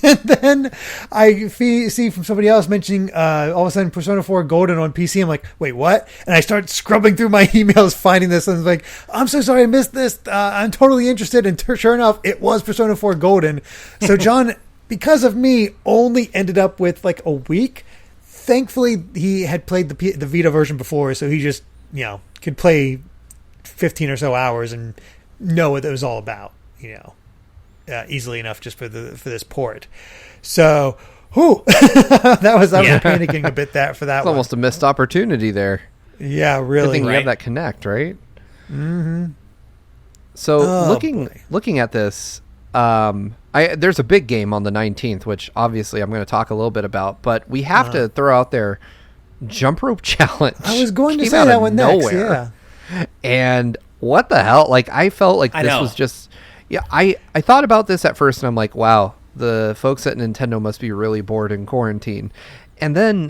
And then I see from somebody else mentioning all of a sudden Persona 4 Golden on PC. I'm like, wait, what? And I start scrubbing through my emails finding this. And I'm like, I'm so sorry I missed this. I'm totally interested. And sure enough, it was Persona 4 Golden. So John, because of me, only ended up with like a week. Thankfully, he had played the Vita version before. So he just, could play 15 or so hours and know what it was all about, easily enough just for this port. So, I was panicking a bit for that. It's almost a missed opportunity there. Yeah, really. Good thing you have that Connect, right? Mm-hmm. So looking at this, there's a big game on the 19th, which obviously I'm going to talk a little bit about, but we have to throw out there Jump Rope Challenge. I was going to say that one next. Yeah. And what the hell? Like, I felt like this was just. Yeah, I thought about this at first, and I'm like, wow, the folks at Nintendo must be really bored in quarantine. And then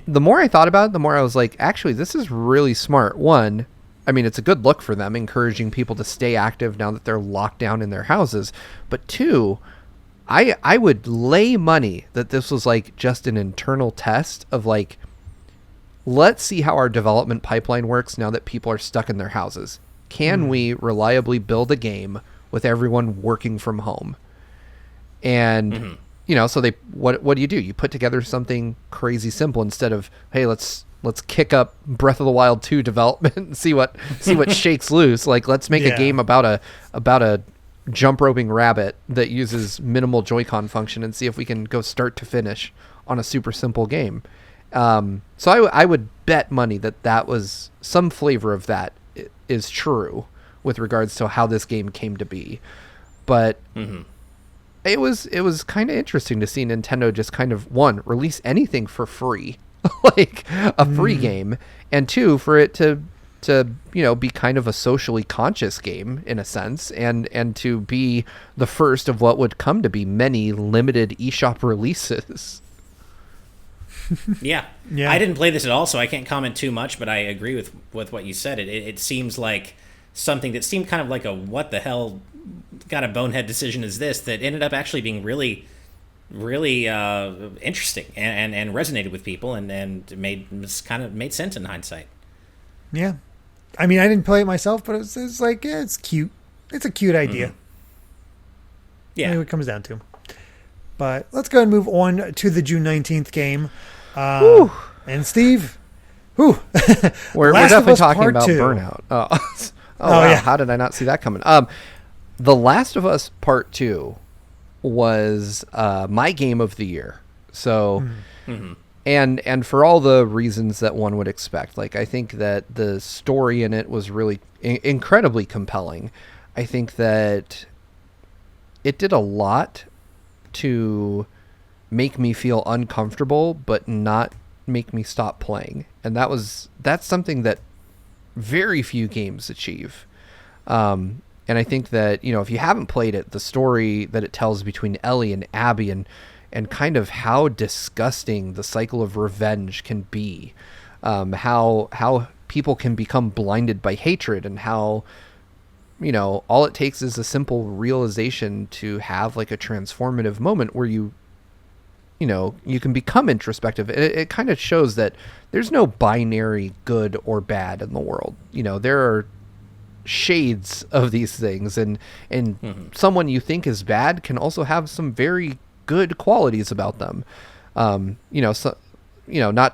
the more I thought about it, the more I was like, actually, this is really smart. One, it's a good look for them, encouraging people to stay active now that they're locked down in their houses. But two, I would lay money that this was like just an internal test of like, let's see how our development pipeline works now that people are stuck in their houses. Can we reliably build a game with everyone working from home? And so what do? You put together something crazy simple instead of, hey, let's kick up Breath of the Wild 2 development and see what shakes loose. Like, let's make a game about a jump roping rabbit that uses minimal Joy-Con function and see if we can go start to finish on a super simple game. So I would bet money that was some flavor of that is true with regards to how this game came to be. But it was kind of interesting to see Nintendo just kind of, one, release anything for free, like a free game, and two, for it to be kind of a socially conscious game in a sense, and to be the first of what would come to be many limited eShop releases. Yeah. I didn't play this at all, so I can't comment too much, but I agree with what you said. It seems like something that seemed kind of like a what the hell kind of bonehead decision is this, that ended up actually being really, really interesting and resonated with people and made sense in hindsight. Yeah. I mean, I didn't play it myself, but it's like, yeah, it's cute. It's a cute idea. Yeah. Maybe it comes down to. But let's go ahead and move on to the June 19th game. And Steve, we're definitely talking about Burnout. Wow. Yeah. How did I not see that coming? The Last of Us Part 2 was my game of the year. So, and for all the reasons that one would expect, like I think that the story in it was really incredibly compelling. I think that it did a lot to make me feel uncomfortable, but not make me stop playing. And that's something that very few games achieve. And I think that, if you haven't played it, the story that it tells between Ellie and Abby and kind of how disgusting the cycle of revenge can be, how people can become blinded by hatred, and how, all it takes is a simple realization to have like a transformative moment where you can become introspective. It kind of shows that there's no binary good or bad in the world. There are shades of these things, and someone you think is bad can also have some very good qualities about them. Not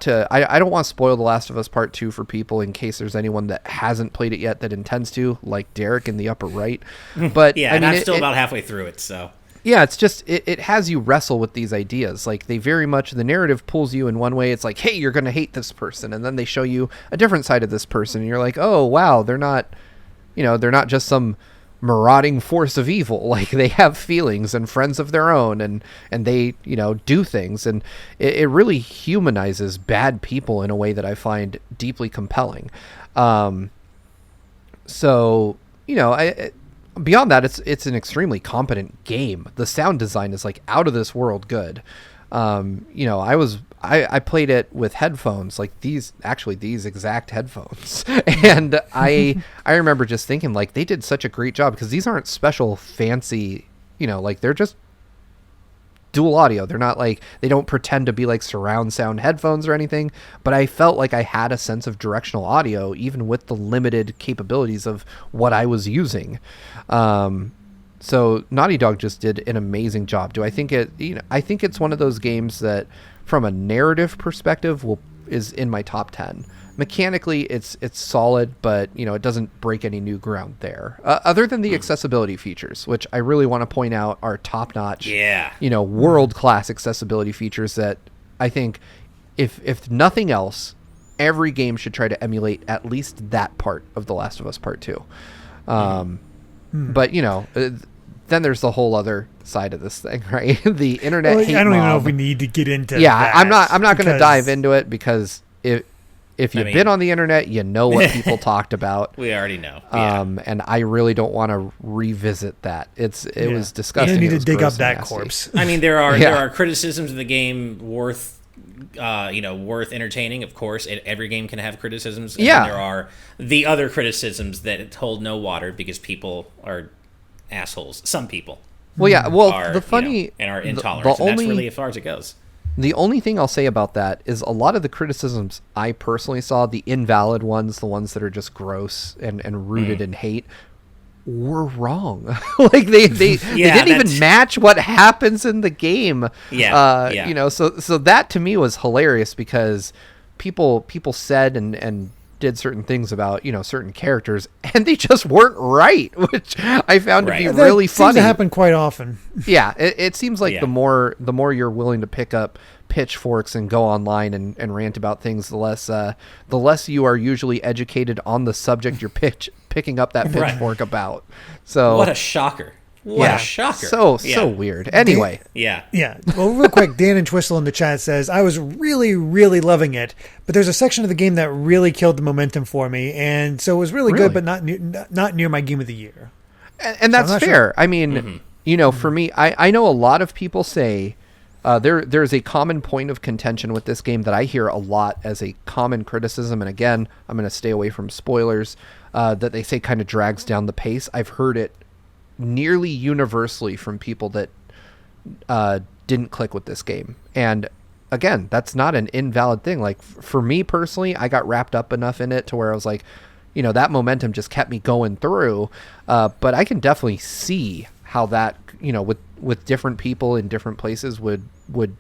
to, I don't want to spoil The Last of Us Part 2 for people in case there's anyone that hasn't played it yet that intends to, like Derrick in the upper right. But yeah, and I'm still about halfway through it, so. Yeah, it's just, it has you wrestle with these ideas. Like, they very much, the narrative pulls you in one way. It's like, hey, you're going to hate this person. And then they show you a different side of this person. And you're like, oh, wow, they're not just some marauding force of evil. Like, they have feelings and friends of their own, and they, do things. And it really humanizes bad people in a way that I find deeply compelling. Beyond that, it's an extremely competent game. The sound design is like out of this world good. I played it with headphones, like these exact headphones. And I remember just thinking, like, they did such a great job, because these aren't special fancy, like, they're just dual audio. They're not like, they don't pretend to be like surround sound headphones or anything, but I felt like I had a sense of directional audio even with the limited capabilities of what I was using. So Naughty Dog just did an amazing job. Do I think I think it's one of those games that from a narrative perspective is in my top 10. Mechanically, it's solid, but it doesn't break any new ground there. Other than the accessibility features, which I really want to point out are top-notch. Yeah. World-class accessibility features that I think, if nothing else, every game should try to emulate at least that part of The Last of Us Part 2. But then there's the whole other side of this thing, right? The internet hate I don't even know mob. if we need to get into that. I'm not going to dive into it, because if you've been on the internet, you know what people talked about. We already know. And I really don't want to revisit that. It was disgusting. You need to dig up that corpse. I mean, there are criticisms of the game worth entertaining. Of course, every game can have criticisms. And then there are the other criticisms that hold no water because people are assholes. Some people. Well, yeah. Well, are, the funny and are intolerant. And that's really as far as it goes. The only thing I'll say about that is a lot of the criticisms I personally saw, the invalid ones, the ones that are just gross and rooted in hate, were wrong. Like they didn't even match what happens in the game. So that to me was hilarious, because people said and did certain things about certain characters, and they just weren't right, which I found to be really funny. Seems to happen quite often. Yeah, it seems like the more you're willing to pick up pitchforks and go online and rant about things, the less you are usually educated on the subject you're picking up that pitchfork about. So what a shocker! What a shocker. So weird. Anyway. Yeah. Well, real quick, Dan and Twistle in the chat says, I was really, really loving it, but there's a section of the game that really killed the momentum for me, and so it was really good, but not near my game of the year. And that's fair. Sure. I mean, for me, I know a lot of people say there's a common point of contention with this game that I hear a lot as a common criticism, and again, I'm going to stay away from spoilers, that they say kind of drags down the pace. I've heard it nearly universally from people that didn't click with this game. And again, that's not an invalid thing. Like, for me personally, I got wrapped up enough in it to where I was like, that momentum just kept me going through. But I can definitely see how that, with different people in different places would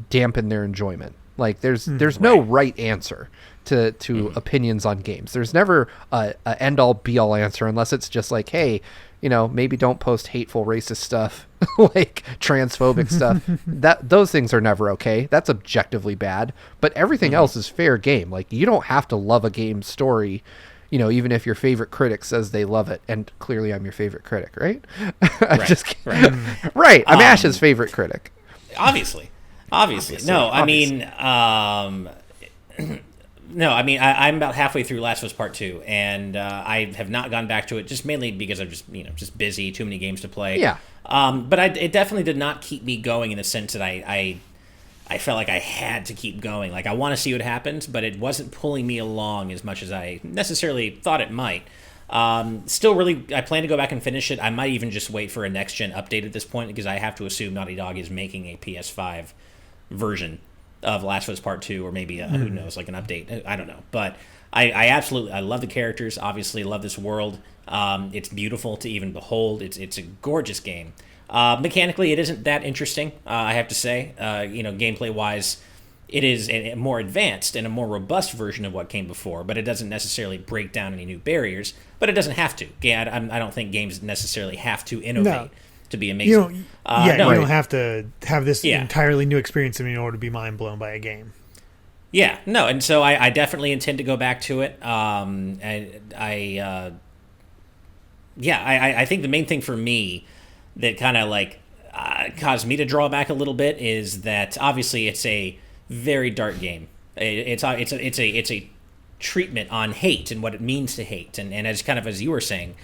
dampen their enjoyment. Like, there's no right answer to opinions on games. There's never a end all be all answer, unless it's just like, hey, maybe don't post hateful racist stuff, like transphobic stuff. Those things are never okay. That's objectively bad. But everything else is fair game. Like, you don't have to love a game's story, even if your favorite critic says they love it. And clearly I'm your favorite critic, right? I'm just kidding. Right. I'm Ash's favorite critic. Obviously. No, obviously. I'm about halfway through Last of Us Part 2, and I have not gone back to it, just mainly because I'm just busy, too many games to play. Yeah. But it definitely did not keep me going in the sense that I felt like I had to keep going. Like, I want to see what happens, but it wasn't pulling me along as much as I necessarily thought it might. Still really, I plan to go back and finish it. I might even just wait for a next-gen update at this point, because I have to assume Naughty Dog is making a PS5 version of Last of Us Part 2, or maybe who knows, like an update. I don't know. But I love the characters, obviously love this world. It's beautiful to even behold. It's a gorgeous game. Mechanically, it isn't that interesting, I have to say. Gameplay-wise, it is a more advanced and a more robust version of what came before, but it doesn't necessarily break down any new barriers, but it doesn't have to. I don't think games necessarily have to innovate to be amazing. You don't have to have this entirely new experience in order to be mind blown by a game. Yeah, no, and so I definitely intend to go back to it. I think the main thing for me that kind of caused me to draw back a little bit is that obviously it's a very dark game. It's a treatment on hate and what it means to hate, and as you were saying,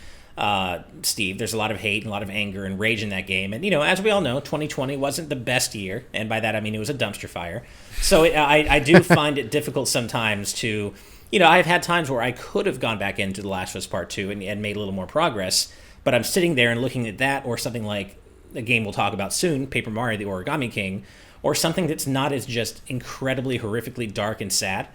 Steve, there's a lot of hate and a lot of anger and rage in that game. And, as we all know, 2020 wasn't the best year. And by that, I mean it was a dumpster fire. So I do find it difficult sometimes to, I've had times where I could have gone back into The Last of Us Part 2 and made a little more progress. But I'm sitting there and looking at that, or something like a game we'll talk about soon, Paper Mario, the Origami King, or something that's not as just incredibly, horrifically dark and sad.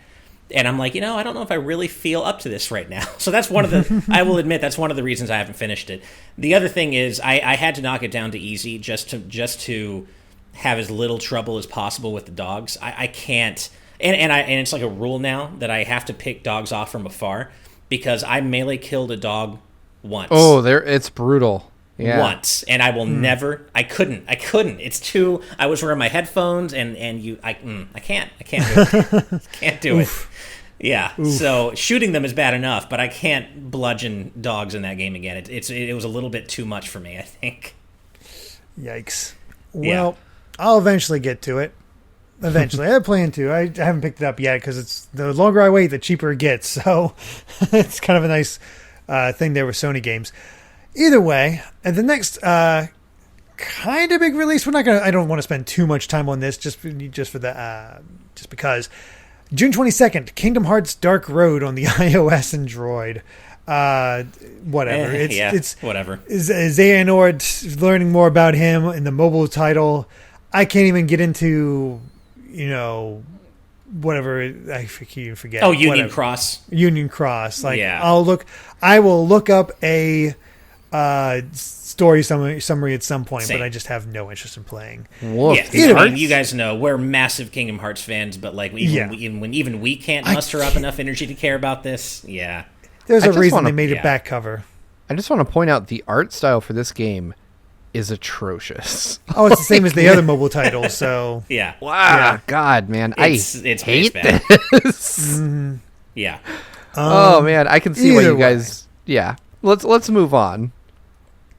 And I'm like, I don't know if I really feel up to this right now. So that's one of the, I will admit, that's one of the reasons I haven't finished it. The other thing is I had to knock it down to easy just to have as little trouble as possible with the dogs. I can't, and it's like a rule now that I have to pick dogs off from afar, because I melee killed a dog once. Oh, it's brutal. Yeah. Once, and I will never. I couldn't. It's too. I was wearing my headphones, and I can't do it. Can't do it. Yeah. Oof. So shooting them is bad enough, but I can't bludgeon dogs in that game again. It was a little bit too much for me, I think. Yikes. Well, I'll eventually get to it. Eventually, I plan to. I haven't picked it up yet because it's the longer I wait, the cheaper it gets. So it's kind of a nice thing there with Sony games. Either way, and the next kind of big release, I don't want to spend too much time on this just because June 22nd, Kingdom Hearts Dark Road on the iOS and Droid. Whatever. It's whatever. Xehanort, learning more about him in the mobile title. I can't even get into, whatever. I even forget. Oh, Union Cross. Union Cross. I will look up a story summary at some point. Same. But I just have no interest in playing. Whoa. Yeah, you guys know we're massive Kingdom Hearts fans, but even we can't muster up enough energy to care about this. Yeah, there's a reason they made it back cover. I just want to point out the art style for this game is atrocious. Oh, it's the same as the other mobile titles. So yeah, wow, yeah. God, man, it's hate bad. This. Mm-hmm. Yeah. Oh man, I can see why you guys. Yeah, let's move on.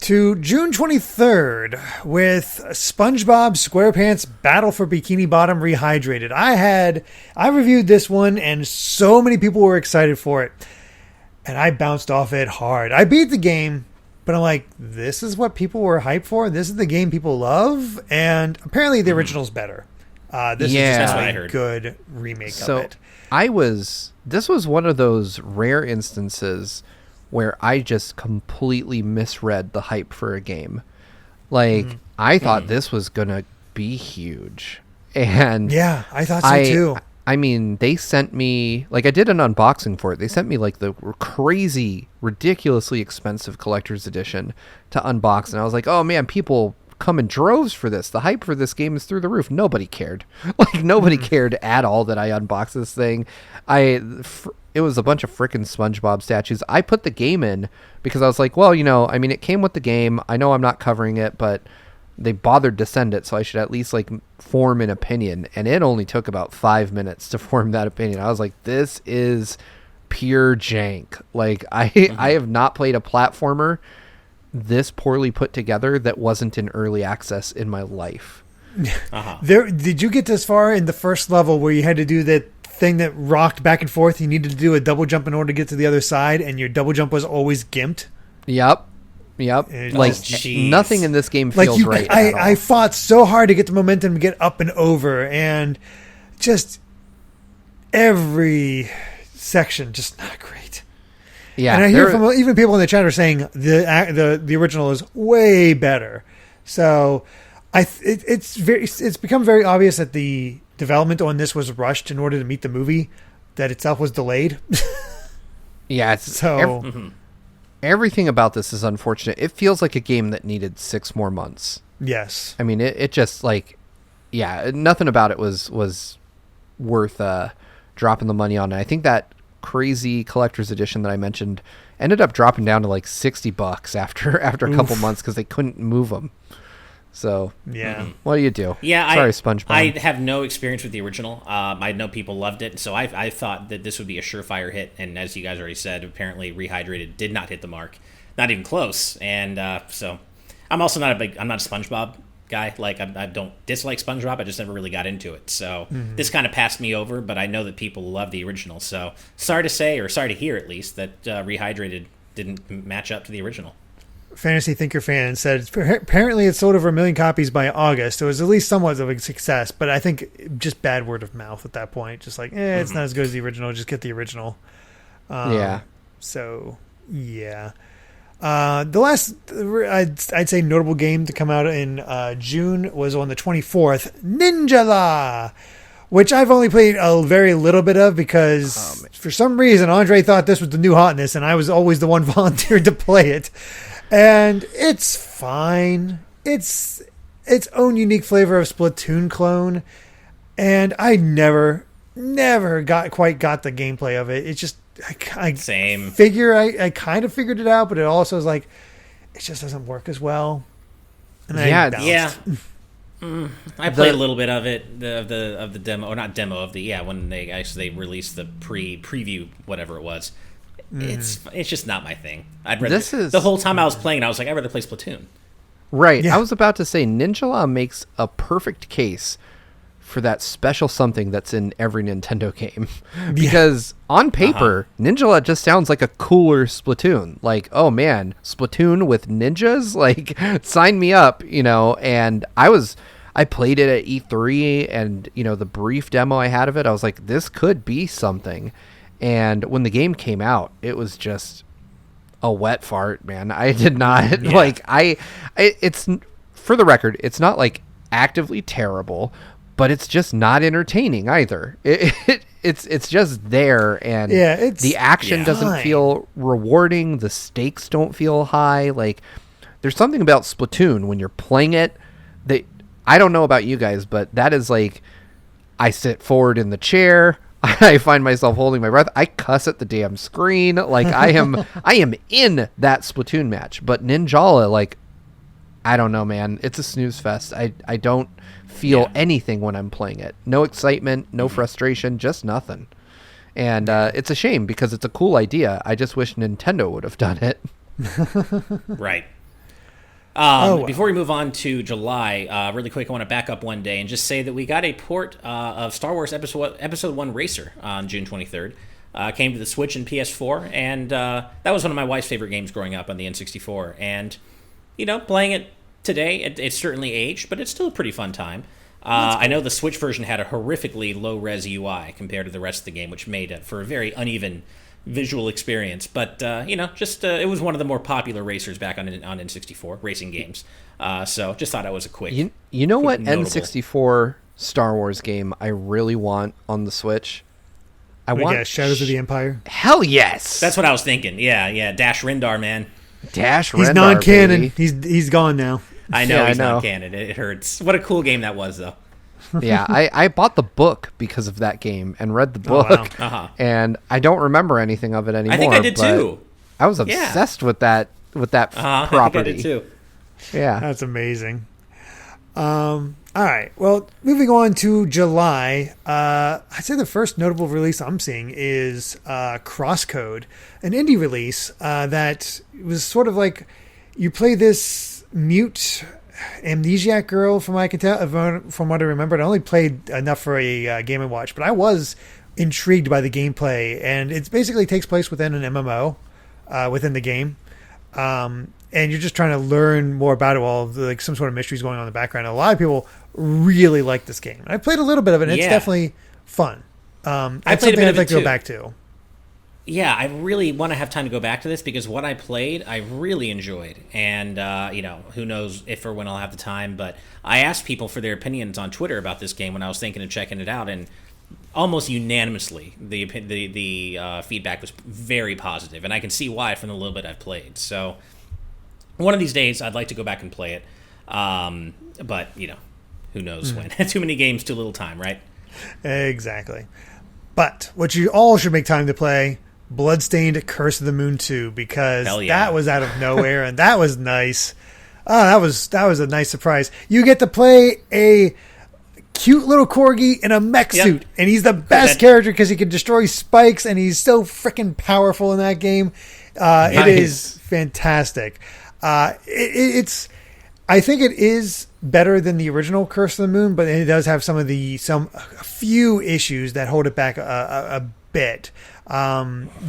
to June 23rd with SpongeBob SquarePants Battle for Bikini Bottom Rehydrated. I reviewed this one and so many people were excited for it. And I bounced off it hard. I beat the game, but I'm like, this is what people were hyped for? This is the game people love? And apparently the original's better. This is just a good remake of it. This was one of those rare instances where I just completely misread the hype for a game. Like, I thought this was going to be huge. And yeah, I thought so too. I mean, they sent me, like, I did an unboxing for it. They sent me, like, the crazy, ridiculously expensive collector's edition to unbox. And I was like, oh, man, people come in droves for this. The hype for this game is through the roof. Nobody cared. Like, nobody cared at all that I unboxed this thing. It was a bunch of frickin' SpongeBob statues. I put the game in because I was like, well, I mean, it came with the game. I know I'm not covering it, but they bothered to send it, so I should at least, like, form an opinion. And it only took about 5 minutes to form that opinion. I was like, this is pure jank. Like, I have not played a platformer this poorly put together that wasn't in early access in my life. Did you get this far in the first level where you had to do that thing that rocked back and forth? You needed to do a double jump in order to get to the other side, and your double jump was always gimped? Yep. Like, nothing in this game feels right at all. I fought so hard to get the momentum to get up and over, and just every section just not great. Yeah, and I hear from even people in the chat are saying the original is way better. So it's become very obvious that the development on this was rushed in order to meet the movie, that itself was delayed. Yeah, everything about this is unfortunate. It feels like a game that needed 6 more months. Yes. I mean, it just, like, yeah, nothing about it was worth dropping the money on. And I think that crazy collector's edition that I mentioned ended up dropping down to like $60 after a couple months because they couldn't move them. So yeah, what do you do? Yeah, sorry, SpongeBob. I have no experience with the original. I know people loved it, so I thought that this would be a surefire hit. And as you guys already said, apparently Rehydrated did not hit the mark, not even close. And so I'm also not a SpongeBob guy. Like, I don't dislike SpongeBob. I just never really got into it. So this kind of passed me over. But I know that people love the original. So sorry to say, or sorry to hear at least, that Rehydrated didn't match up to the original. Fantasy Thinker Fan said apparently it sold over 1 million copies by August. It was at least somewhat of a success, but I think just bad word of mouth at that point. Just like, it's not as good as the original. Just get the original. Yeah. So yeah. The last I'd say notable game to come out in June was on the 24th, Ninjala, which I've only played a very little bit of because for some reason Andre thought this was the new hotness, and I was always the one volunteered to play it. And it's fine. It's its own unique flavor of Splatoon clone. And I never quite got the gameplay of it. It's just, I same. I kind of figured it out, but it also is like, it just doesn't work as well. And I played a little bit of it, of the demo, or not demo, of the, when they released the preview, whatever it was. It's just not my thing. The whole time I was playing, I was like, I'd rather play Splatoon. Right. Yeah. I was about to say, Ninjala makes a perfect case for that special something that's in every Nintendo game. Because on paper, Ninjala just sounds like a cooler Splatoon. Like, oh man, Splatoon with ninjas? Like, sign me up, and I played it at E3, and, the brief demo I had of it, I was like, this could be something. And when the game came out, it was just a wet fart, man. I did not it's, for the record, it's not like actively terrible, but it's just not entertaining either. It's just there, and the action doesn't feel rewarding. The stakes don't feel high. Like, there's something about Splatoon when you're playing it that, I don't know about you guys, but that is like, I sit forward in the chair, I find myself holding my breath. I cuss at the damn screen. Like, I am in that Splatoon match. But Ninjala, like, I don't know, man. It's a snooze fest. I don't feel anything when I'm playing it. No excitement, no frustration, just nothing. And it's a shame because it's a cool idea. I just wish Nintendo would have done it. Right. Before we move on to July, really quick, I want to back up one day and just say that we got a port of Star Wars Episode 1 Racer on June 23rd. Came to the Switch and PS4, and that was one of my wife's favorite games growing up on the N64. And, playing it today, it's certainly aged, but it's still a pretty fun time. I know the Switch version had a horrifically low-res UI compared to the rest of the game, which made it for a very uneven visual experience. But, it was one of the more popular racers back on N64, racing games. So just thought it was a quick You know what notable N64 Star Wars game I really want on the Switch? I want Shadows of the Empire. Hell yes. That's what I was thinking. Yeah. Dash Rendar, man. Dash Rendar. He's non-canon. Baby. He's gone now. I know he's non-canon. It hurts. What a cool game that was, though. Yeah, I bought the book because of that game and read the book, and I don't remember anything of it anymore. I think I did too. I was obsessed with that property. I think I did too. Yeah, that's amazing. All right. Well, moving on to July, I'd say the first notable release I'm seeing is CrossCode, an indie release that was sort of like you play this mute amnesiac girl, from what I can tell, from what I remembered. I only played enough for a Game & Watch, but I was intrigued by the gameplay, and it basically takes place within an MMO within the game. And you're just trying to learn more about it while like some sort of mysteries going on in the background. A lot of people really like this game. I played a little bit of it, and it's definitely fun. I played a bit I'd of like it to go too. back to. Yeah, I really want to have time to go back to this because what I played, I really enjoyed. And, who knows if or when I'll have the time. But I asked people for their opinions on Twitter about this game when I was thinking of checking it out. And almost unanimously, the feedback was very positive. And I can see why from the little bit I've played. So one of these days, I'd like to go back and play it. But, who knows when. Too many games, too little time, right? Exactly. But what you all should make time to play, Bloodstained Curse of the Moon 2, because that was out of nowhere, and that was nice. That was a nice surprise. You get to play a cute little corgi in a mech suit, and he's the best character because he can destroy spikes, and he's so freaking powerful in that game. Nice. It is fantastic. It's I think it is better than the original Curse of the Moon, but it does have a few issues that hold it back a bit,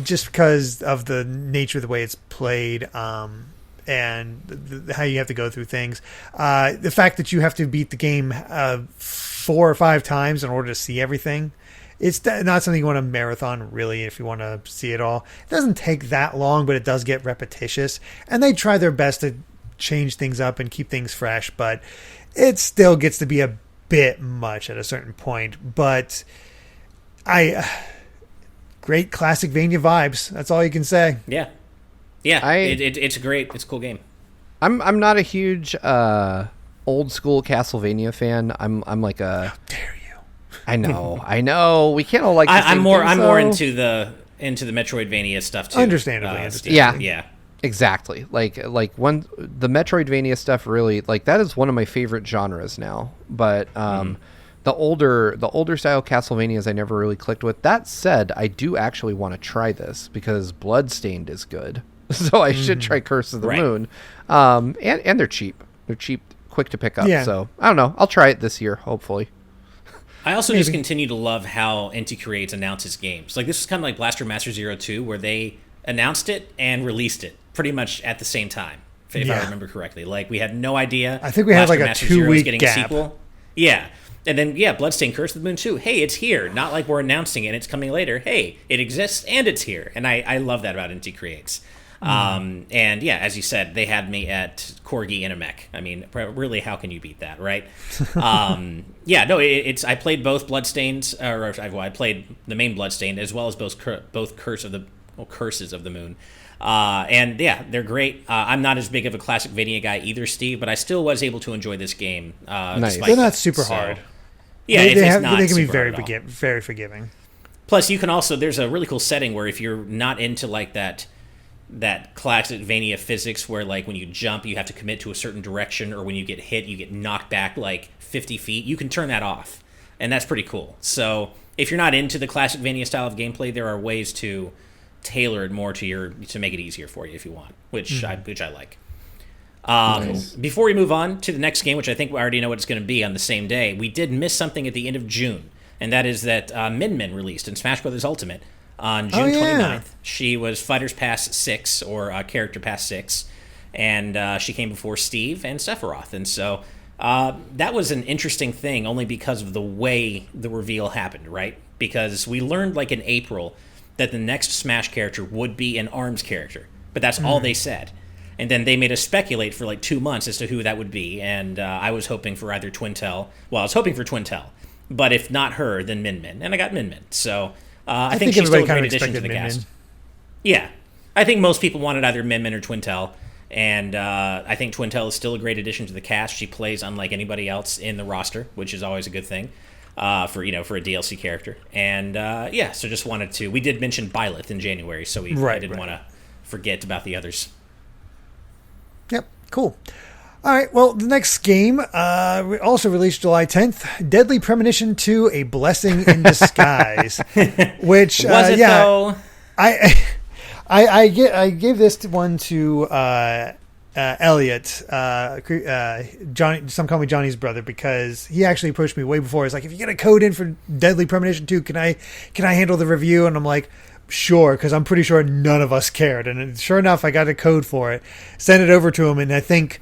just because of the nature of the way it's played, and how you have to go through things. The fact that you have to beat the game 4 or 5 times in order to see everything. It's not something you want to marathon, really, if you want to see it all. It doesn't take that long, but it does get repetitious. And they try their best to change things up and keep things fresh, but it still gets to be a bit much at a certain point. But great classic Vania vibes. That's all you can say. Yeah. It's a cool game. I'm not a huge old school Castlevania fan. I'm like a. How dare you? I know. We can't all like. I'm more into the Metroidvania stuff too. Understandably. Yeah. Exactly. Like when the Metroidvania stuff really, like, that is one of my favorite genres now. But the older style Castlevanias I never really clicked with. That said, I do actually want to try this because Bloodstained is good. So I should try Curse of the Moon. And they're cheap. They're cheap, quick to pick up. Yeah. So I don't know. I'll try it this year, hopefully. I also just continue to love how Inti Creates announces games. Like, this is kind of like Blaster Master Zero 2, where they announced it and released it pretty much at the same time, if I remember correctly. Like, we had no idea. I think we had like a 2-week gap. Sequel. Yeah. And then, Bloodstained Curse of the Moon 2. Hey, it's here. Not like we're announcing it and it's coming later. Hey, it exists and it's here. And I love that about Inti Creates. And as you said, they had me at Corgi in a mech. I mean, really, how can you beat that, right? I played both Bloodstains, I played the main Bloodstained as well as both Curses of the Moon. They're great. I'm not as big of a classic Vania guy either, Steve, but I still was able to enjoy this game. Nice. They're not super hard. Yeah, they can be very forgiving. Plus, you can also, there's a really cool setting where if you're not into like that classic Vania physics where, like, when you jump you have to commit to a certain direction, or when you get hit you get knocked back like 50 feet, you can turn that off, and that's pretty cool. So if you're not into the classic Vania style of gameplay, there are ways to tailor it more to make it easier for you if you want, which I like. Nice. Before we move on to the next game, which I think we already know what it's going to be on the same day, we did miss something at the end of June, and that is that Min Min released in Smash Bros. Ultimate on June 29th. She was Fighters Pass 6, or Character Pass 6, and she came before Steve and Sephiroth, and so that was an interesting thing only because of the way the reveal happened, right? Because we learned like in April that the next Smash character would be an ARMS character, but that's all they said. And then they made us speculate for like 2 months as to who that would be. And I was hoping for either Twintel. Well, I was hoping for Twintel. But if not her, then Min Min. And I got Min Min. So I think she's still a great addition to the cast. Yeah. I think most people wanted either Min Min or Twintel. And I think Twintel is still a great addition to the cast. She plays unlike anybody else in the roster, which is always a good thing for a DLC character. And so just wanted to... We did mention Byleth in January, so I didn't want to forget about the others. Yep, cool. All right, well, the next game also released July 10th, Deadly Premonition 2: A Blessing in Disguise, which was it though? I gave this one to Elliot, Johnny. Some call me Johnny's brother, because he actually approached me way before. He's like, "If you get a code in for Deadly Premonition 2, can I handle the review?" And I'm like, sure, because I'm pretty sure none of us cared. And sure enough, I got a code for it, sent it over to him, and I think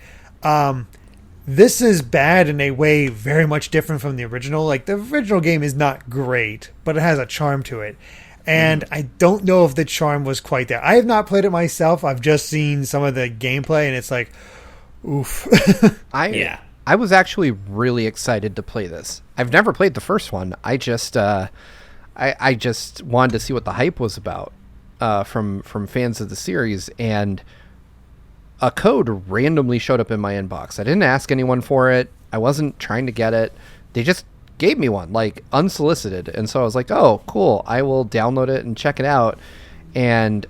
this is bad in a way very much different from the original. Like, the original game is not great, but it has a charm to it. And I don't know if the charm was quite there. I have not played it myself. I've just seen some of the gameplay, and it's like, oof. I was actually really excited to play this. I've never played the first one. I just wanted to see what the hype was about from fans of the series, and a code randomly showed up in my inbox. I didn't ask anyone for it. I wasn't trying to get it. They just gave me one, like, unsolicited, and so I was like, oh, cool, I will download it and check it out. And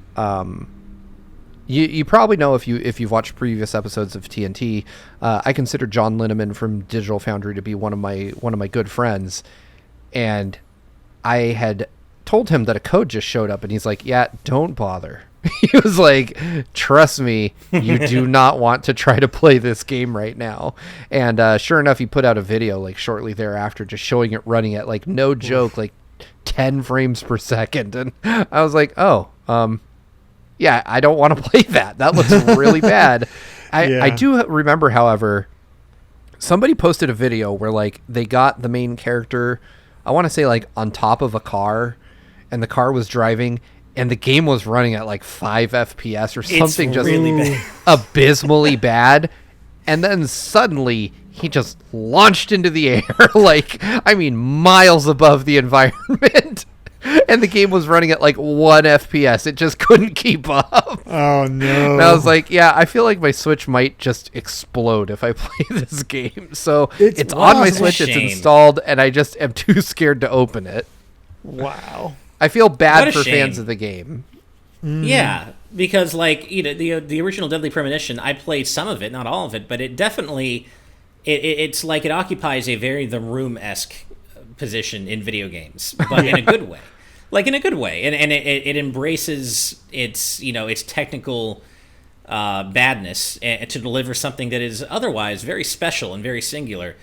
you probably know, if you've watched previous episodes of TNT, I consider John Linneman from Digital Foundry to be one of my good friends, and I had told him that a code just showed up, and he's like, yeah, don't bother. He was like, trust me, you do not want to try to play this game right now. And sure enough, he put out a video like shortly thereafter just showing it running at, like, no joke, like 10 frames per second. And I was like, yeah, I don't want to play that. That looks really bad. I do remember, however, somebody posted a video where, like, they got the main character, I want to say, like, on top of a car, and the car was driving, and the game was running at like 5 FPS or something. It's just really bad. Abysmally bad. And then suddenly he just launched into the air, like, I mean, miles above the environment. And the game was running at like 1 FPS. It just couldn't keep up. Oh, no. And I was like, yeah, I feel like my Switch might just explode if I play this game. So it's on my Switch, it's installed, and I just am too scared to open it. Wow. I feel bad for fans of the game. Yeah, because, like, you know, the original Deadly Premonition, I played some of it, not all of it, but it definitely, it's like it occupies a very The Room-esque position in video games, but in a good way. Like, in a good way. And it embraces its technical badness to deliver something that is otherwise very special and very singular.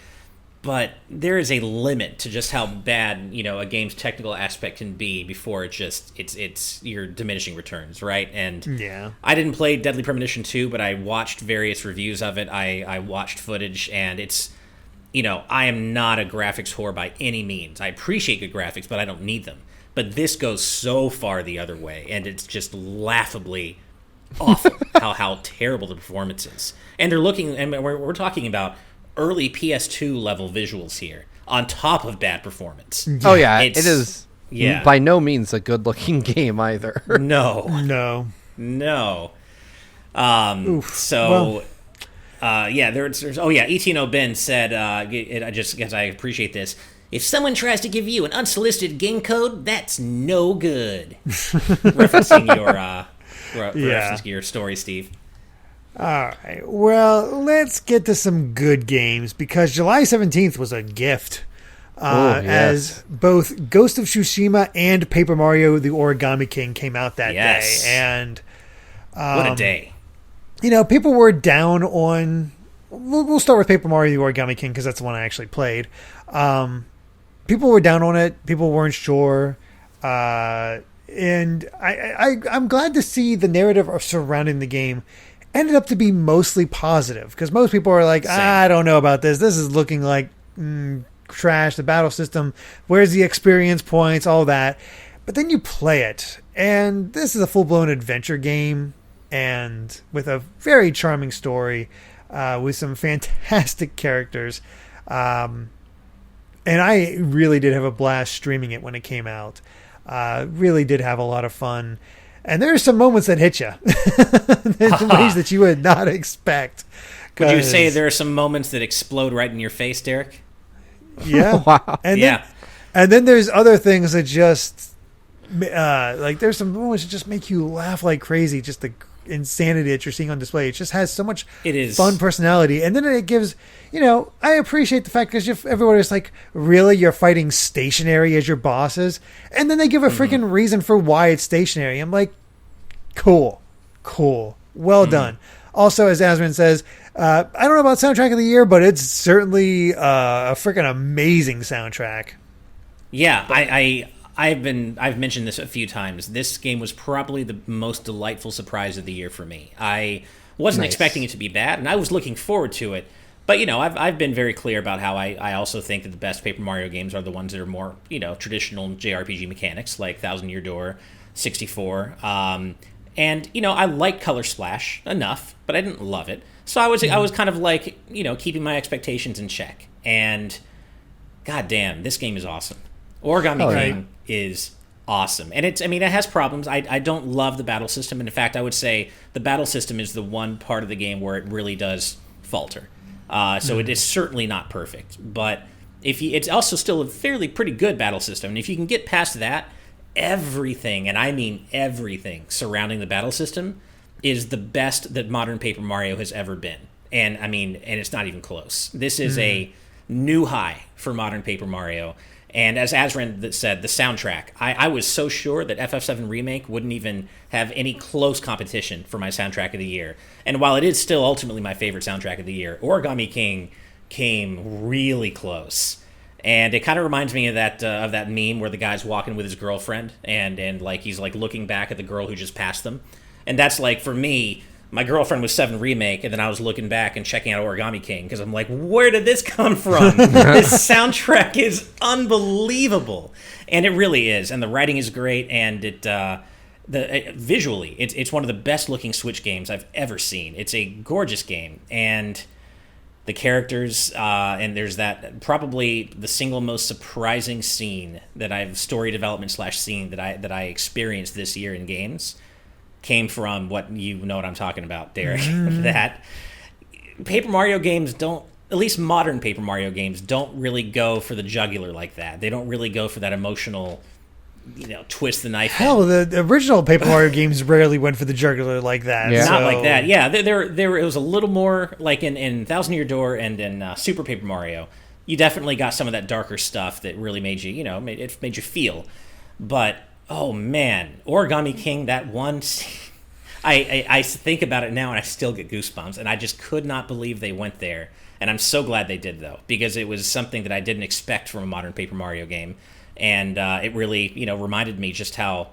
But there is a limit to just how bad, a game's technical aspect can be before it's your diminishing returns, right? And yeah, I didn't play Deadly Premonition 2, but I watched various reviews of it. I watched footage, and it's, I am not a graphics whore by any means. I appreciate good graphics, but I don't need them. But this goes so far the other way, and it's just laughably awful how terrible the performance is. And we're talking about early PS2 level visuals here, on top of bad performance. Oh yeah, it is. Yeah, by no means a good looking game either. No. There's Etino Ben said, I appreciate this. If someone tries to give you an unsolicited game code, that's no good. Referencing your story, Steve. All right, well, let's get to some good games, because July 17th was a gift. As both Ghost of Tsushima and Paper Mario: The Origami King came out that day. And what a day. people were down on. We'll start with Paper Mario: The Origami King because that's the one I actually played. People were down on it. People weren't sure, and I'm glad to see the narrative surrounding the game ended up to be mostly positive because most people are like, I don't know about this. This is looking like trash. The battle system. Where's the experience points? All that. But then you play it, and this is a full-blown adventure game, and with a very charming story, with some fantastic characters. And I really did have a blast streaming it when it came out. Really did have a lot of fun. And there are some moments that hit you in ways that you would not expect. Would you say there are some moments that explode right in your face, Derrick? Yeah. Wow. And then there's other things that just... like there's some moments that just make you laugh like crazy. Just the insanity that you're seeing on display. It just has so much fun personality. And then it gives, I appreciate the fact because everyone is like, really, you're fighting stationary as your bosses? And then they give a freaking reason for why it's stationary. I'm like, cool. Well done. Also, as Asman says, I don't know about soundtrack of the year, but it's certainly a freaking amazing soundtrack. Yeah, I've mentioned this a few times. This game was probably the most delightful surprise of the year for me. I wasn't expecting it to be bad, and I was looking forward to it. But, I've been very clear about how I also think that the best Paper Mario games are the ones that are more, traditional JRPG mechanics, like Thousand Year Door, 64. And, I like Color Splash enough, but I didn't love it. So I was kind of like, keeping my expectations in check. And, goddamn, this game is awesome. Origami King is awesome. And it has problems. I don't love the battle system. And in fact, I would say the battle system is the one part of the game where it really does falter. So it is certainly not perfect. But it's also still a fairly pretty good battle system. And if you can get past that, everything, and I mean everything, surrounding the battle system is the best that modern Paper Mario has ever been. And it's not even close. This is a new high for modern Paper Mario. And as Azran said, the soundtrack, I was so sure that FF7 Remake wouldn't even have any close competition for my soundtrack of the year. And while it is still ultimately my favorite soundtrack of the year, Origami King came really close. And it kind of reminds me of that meme where the guy's walking with his girlfriend and like he's like looking back at the girl who just passed them. And that's like, for me, my girlfriend was 7 Remake, and then I was looking back and checking out Origami King because I'm like, where did this come from? This soundtrack is unbelievable, and it really is. And the writing is great, and visually, it's one of the best looking Switch games I've ever seen. It's a gorgeous game, and the characters, and there's that probably the single most surprising scene that story development / scene that I experienced this year in games. Came from what I'm talking about, Derrick. That Paper Mario games don't, at least modern Paper Mario games, don't really go for the jugular like that. They don't really go for that emotional, twist the knife. Hell, the original Paper Mario games rarely went for the jugular like that. Yeah. Not like that. Yeah, there it was a little more like in Thousand Year Door and in Super Paper Mario. You definitely got some of that darker stuff that really made you, it made you feel. But oh man, Origami King, that one scene, I think about it now and I still get goosebumps, and I just could not believe they went there. And I'm so glad they did, though, because it was something that I didn't expect from a modern Paper Mario game. And it really, reminded me just how,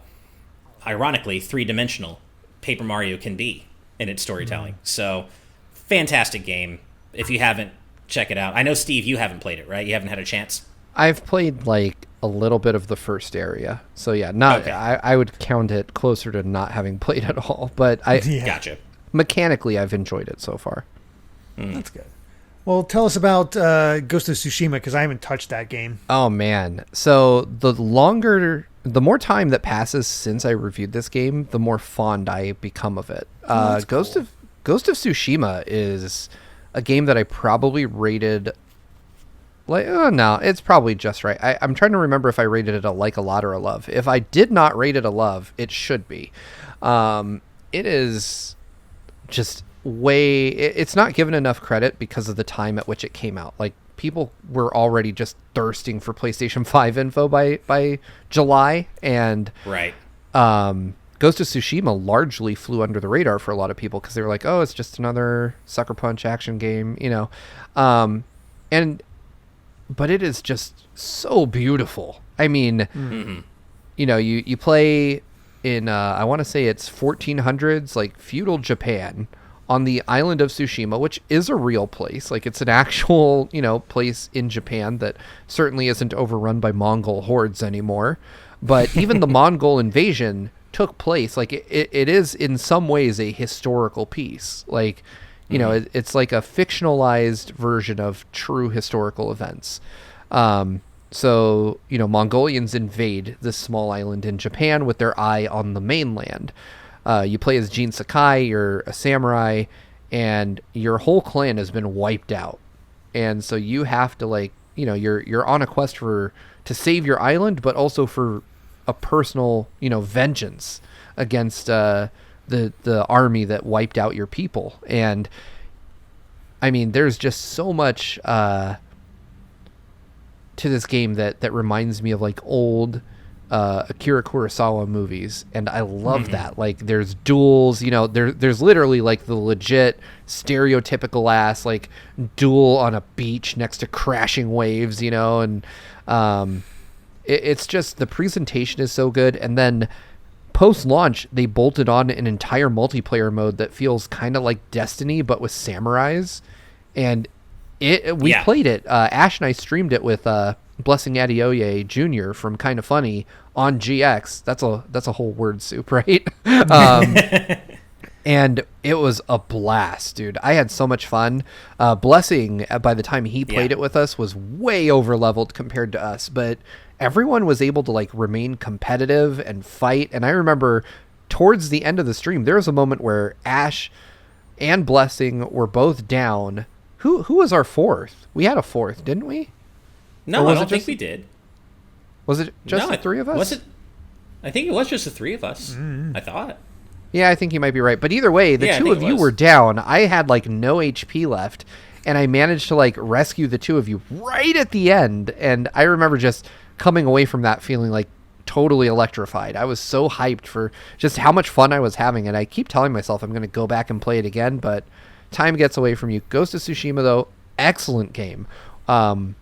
ironically, 3-dimensional Paper Mario can be in its storytelling. So, fantastic game. If you haven't, check it out. I know, Steve, you haven't played it, right? You haven't had a chance? I've played like a little bit of the first area, so yeah, not. Okay. I would count it closer to not having played at all, but Gotcha. Mechanically, I've enjoyed it so far. That's good. Well, tell us about Ghost of Tsushima, because I haven't touched that game. Oh man, so the more time that passes since I reviewed this game, the more fond I become of it. Ghost of Tsushima is a game that I probably rated. No, it's probably just right. I'm trying to remember if I rated it a lot or a love. If I did not rate it a love, it should be. It is just it's not given enough credit because of the time at which it came out. Like, people were already just thirsting for PlayStation 5 info by July, and right. Ghost of Tsushima largely flew under the radar for a lot of people because they were like, oh, it's just another Sucker Punch action game, but it is just so beautiful. I mean, you play in, I want to say it's 1400s, like feudal Japan on the island of Tsushima, which is a real place. Like it's an actual, place in Japan that certainly isn't overrun by Mongol hordes anymore. But even the Mongol invasion took place. Like it is in some ways a historical piece. Like, it's like a fictionalized version of true historical events. So, Mongolians invade this small island in Japan with their eye on the mainland. You play as Jin Sakai, you're a samurai, and your whole clan has been wiped out. And so you have to you're on a quest to save your island, but also for a personal, vengeance against the army that wiped out your people. And I mean, there's just so much to this game that reminds me of like old Akira Kurosawa movies, and I love that. Like there's duels, there's literally like the legit stereotypical ass like duel on a beach next to crashing waves, and it's just the presentation is so good. And then post-launch they bolted on an entire multiplayer mode that feels kind of like Destiny but with samurais, and we played it. Ash and I streamed it with Blessing Adeoye Jr. from Kinda Funny on GX. That's a whole word soup, right? And it was a blast, dude. I had so much fun. Blessing, by the time he played it with us, was way over leveled compared to us, but everyone was able to like remain competitive and fight. And I remember towards the end of the stream, there was a moment where Ash and Blessing were both down. Who was our fourth? We had a fourth, didn't we? No, I don't think we did. Was it just the three of us? Was it? I think it was just the three of us. I thought. Yeah, I think you might be right. But either way, the two of you were down. I had like no HP left, and I managed to like rescue the two of you right at the end. And I remember just coming away from that feeling like totally electrified. I was so hyped for just how much fun I was having, and I keep telling myself I'm going to go back and play it again, but time gets away from you. Ghost of Tsushima, though, excellent game. I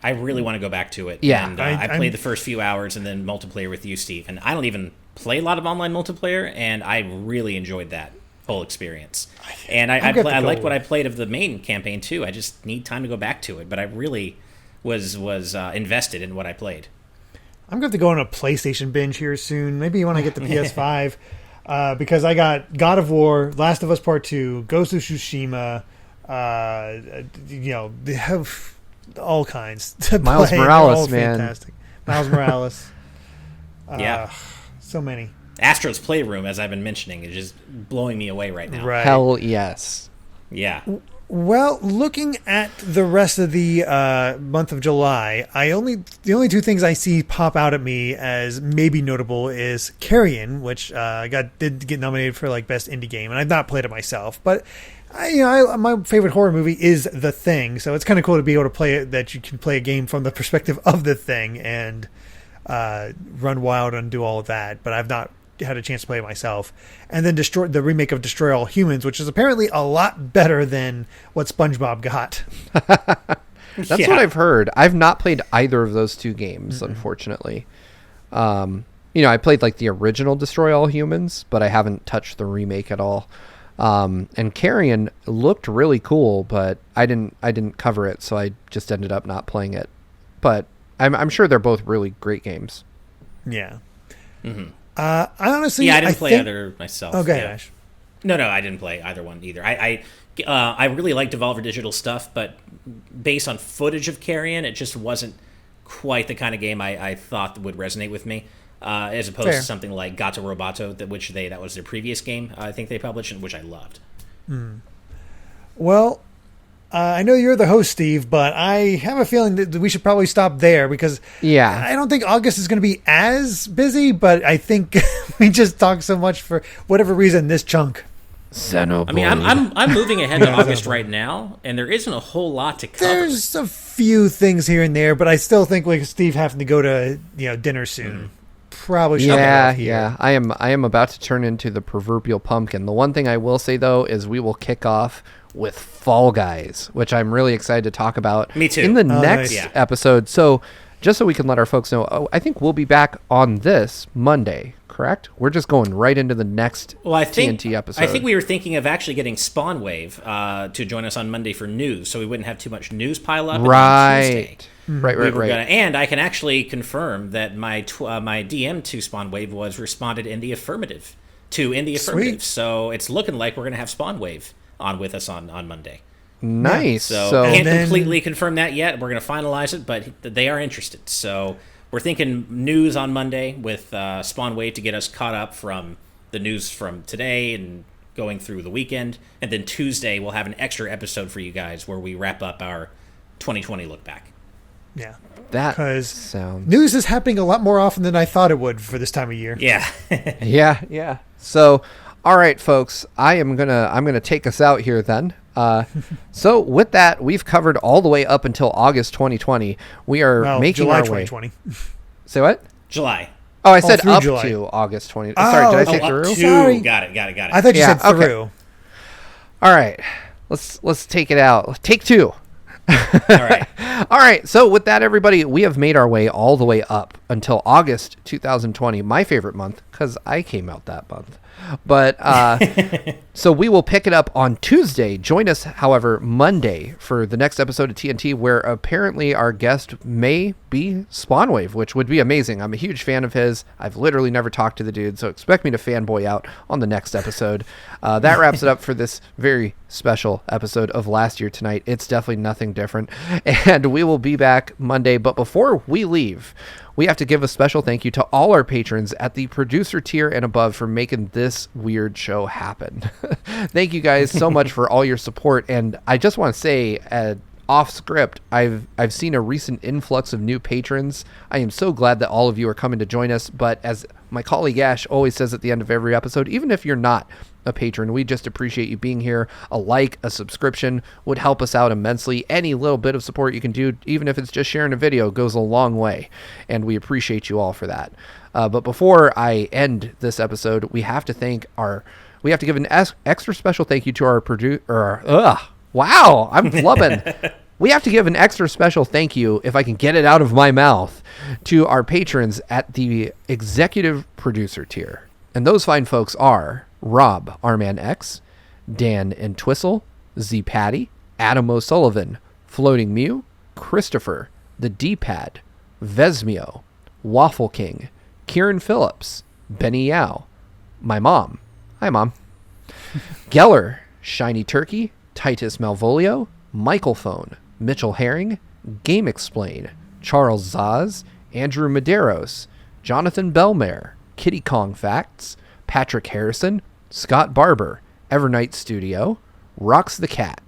really want to go back to it. Yeah, and I played the first few hours and then multiplayer with you, Steve. And I don't even play a lot of online multiplayer, and I really enjoyed that whole experience. And I liked what I played of the main campaign too. I just need time to go back to it, but I really was invested in what I played. I'm going to go on a PlayStation binge here soon. Maybe when I get the PS5, because I got God of War, Last of Us Part 2, Ghost of Tsushima. They have all kinds to Miles play. Morales, man. Fantastic. Miles Morales. So many. Astro's Playroom, as I've been mentioning, is just blowing me away right now. Right. Hell yes. Yeah. Well, looking at the rest of the month of July, the only two things I see pop out at me as maybe notable is Carrion, which did get nominated for like best indie game, and I've not played it myself, but my favorite horror movie is The Thing, so it's kind of cool to be able to play it, that you can play a game from the perspective of The Thing and run wild and do all of that. But I've not had a chance to play it myself. And then the remake of Destroy All Humans, which is apparently a lot better than what SpongeBob got. That's what I've heard. I've not played either of those two games, unfortunately. I played like the original Destroy All Humans, but I haven't touched the remake at all. And Carrion looked really cool, but I didn't cover it, so I just ended up not playing it. But I'm sure they're both really great games. Yeah. Mm-hmm. I honestly, I didn't play either myself. Okay, Ash. No, I didn't play either one either. I really like Devolver Digital stuff, but based on footage of Carrion, it just wasn't quite the kind of game I thought would resonate with me. As opposed to something like Gato Roboto, that was their previous game, I think they published, which I loved. Well, I know you're the host, Steve, but I have a feeling that we should probably stop there because I don't think August is going to be as busy, but I think we just talked so much for whatever reason this chunk. Xenoblade. I mean, I'm moving ahead to August right now, and there isn't a whole lot to cover. There's a few things here and there, but I still think like Steve having to go to dinner soon. probably should. Yeah. I am about to turn into the proverbial pumpkin. The one thing I will say though is we will kick off with Fall Guys, which I'm really excited to talk about. Me too. In the next episode. So just so we can let our folks know, I think we'll be back on this Monday, correct? We're just going right into the next TNT episode. I think we were thinking of actually getting Spawn Wave to join us on Monday for news, so we wouldn't have too much news pile up. Right. Right. And I can actually confirm that my DM to Spawn Wave was responded in the affirmative. Sweet. So it's looking like we're going to have Spawn Wave on with us on Monday. Nice. So I can't completely confirm that yet. We're going to finalize it, but they are interested. So we're thinking news on Monday with Spawn Wave to get us caught up from the news from today and going through the weekend. And then Tuesday we'll have an extra episode for you guys where we wrap up our 2020 look back. Yeah. That sounds... News is happening a lot more often than I thought it would for this time of year. Yeah. Yeah. So, all right, folks, I'm gonna take us out here then. So with that, we've covered all the way up until August 2020. We are making July our 2020. way. Say what? July. Oh, I said up July. to August 20. Sorry, did I say through? Sorry. Got it. I thought you said through. Okay. All right, let's take it out. Take two. All right. So with that, everybody, we have made our way all the way up until August 2020, my favorite month, because I came out that month. But so we will pick it up on Tuesday. Join us, however, Monday for the next episode of TNT, where apparently our guest may be Spawnwave, which would be amazing. I'm a huge fan of his. I've literally never talked to the dude, so expect me to fanboy out on the next episode. That wraps it up for this very special episode of Last Year Tonight. It's definitely nothing different, and we will be back Monday. But before we leave, we have to give a special thank you to all our patrons at the producer tier and above for making this weird show happen. Thank you guys so much for all your support. And I just want to say, off script, I've seen a recent influx of new patrons. I am so glad that all of you are coming to join us. But as my colleague Ash always says at the end of every episode, even if you're not a patron, we just appreciate you being here. A like, a subscription would help us out immensely. Any little bit of support you can do, even if it's just sharing a video, goes a long way, and we appreciate you all for that. But before I end this episode, we have to give an extra special thank you to our producer. Wow, I'm flubbing. We have to give an extra special thank you, if I can get it out of my mouth, to our patrons at the executive producer tier. And those fine folks are Rob, Arman X, Dan and Twistle, Z Patty, Adam O'Sullivan, Floating Mew, Christopher, The D-Pad, Vesmio, Waffle King, Kieran Phillips, Benny Yao, my mom, hi mom, Geller, Shiny Turkey, Titus Malvolio, Michael Phone, Mitchell Herring, Game Explain, Charles Zaz, Andrew Medeiros, Jonathan Belmare, Kitty Kong Facts, Patrick Harrison, Scott Barber, Evernight Studio, Rocks the Cat,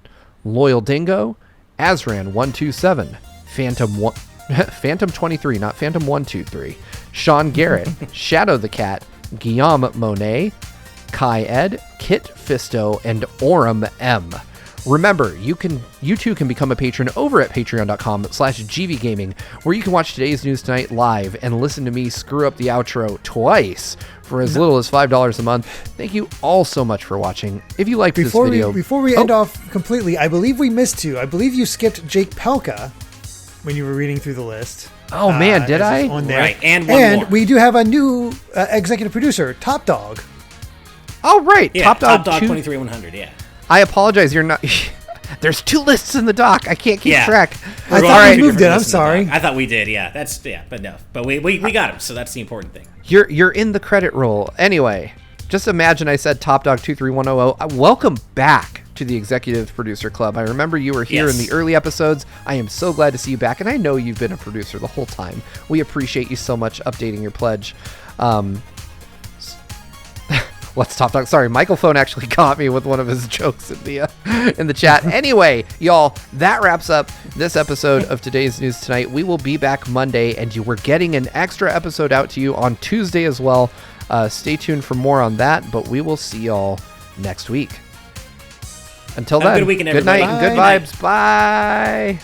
Loyal Dingo, Azran127, Phantom 23, not Phantom 123, Sean Garrett, Shadow the Cat, Guillaume Monet, Kai Ed, Kit Fisto, and Orem M. Remember, you too can become a patron over at patreon.com/gvgaming, where you can watch today's news tonight live and listen to me screw up the outro twice for as little as $5 a month. Thank you all so much for watching. If you liked this video... Before we end off completely, I believe we missed two. I believe you skipped Jake Pelka when you were reading through the list. Oh, man, did I? On there. Right, and one more. We do have a new executive producer, Top Dog. Oh, right. Yeah, Top Dog 23100, yeah. I apologize. You're not... There's two lists in the doc. I can't keep track. I thought we moved it. I'm sorry. I thought we did. Yeah, but no. But we got him, so that's the important thing. You're in the credit roll. Anyway, just imagine I said Top Dog 23100. Welcome back to the Executive Producer Club. I remember you were here in the early episodes. I am so glad to see you back, and I know you've been a producer the whole time. We appreciate you so much updating your pledge. What's Top Dog? Sorry, Michael Phone actually caught me with one of his jokes in the chat. Anyway, y'all, that wraps up this episode of Today's News Tonight. We will be back Monday, and we're getting an extra episode out to you on Tuesday as well. Stay tuned for more on that, but we will see y'all next week. Until then, good weekend, good everybody. night and good vibes. Bye.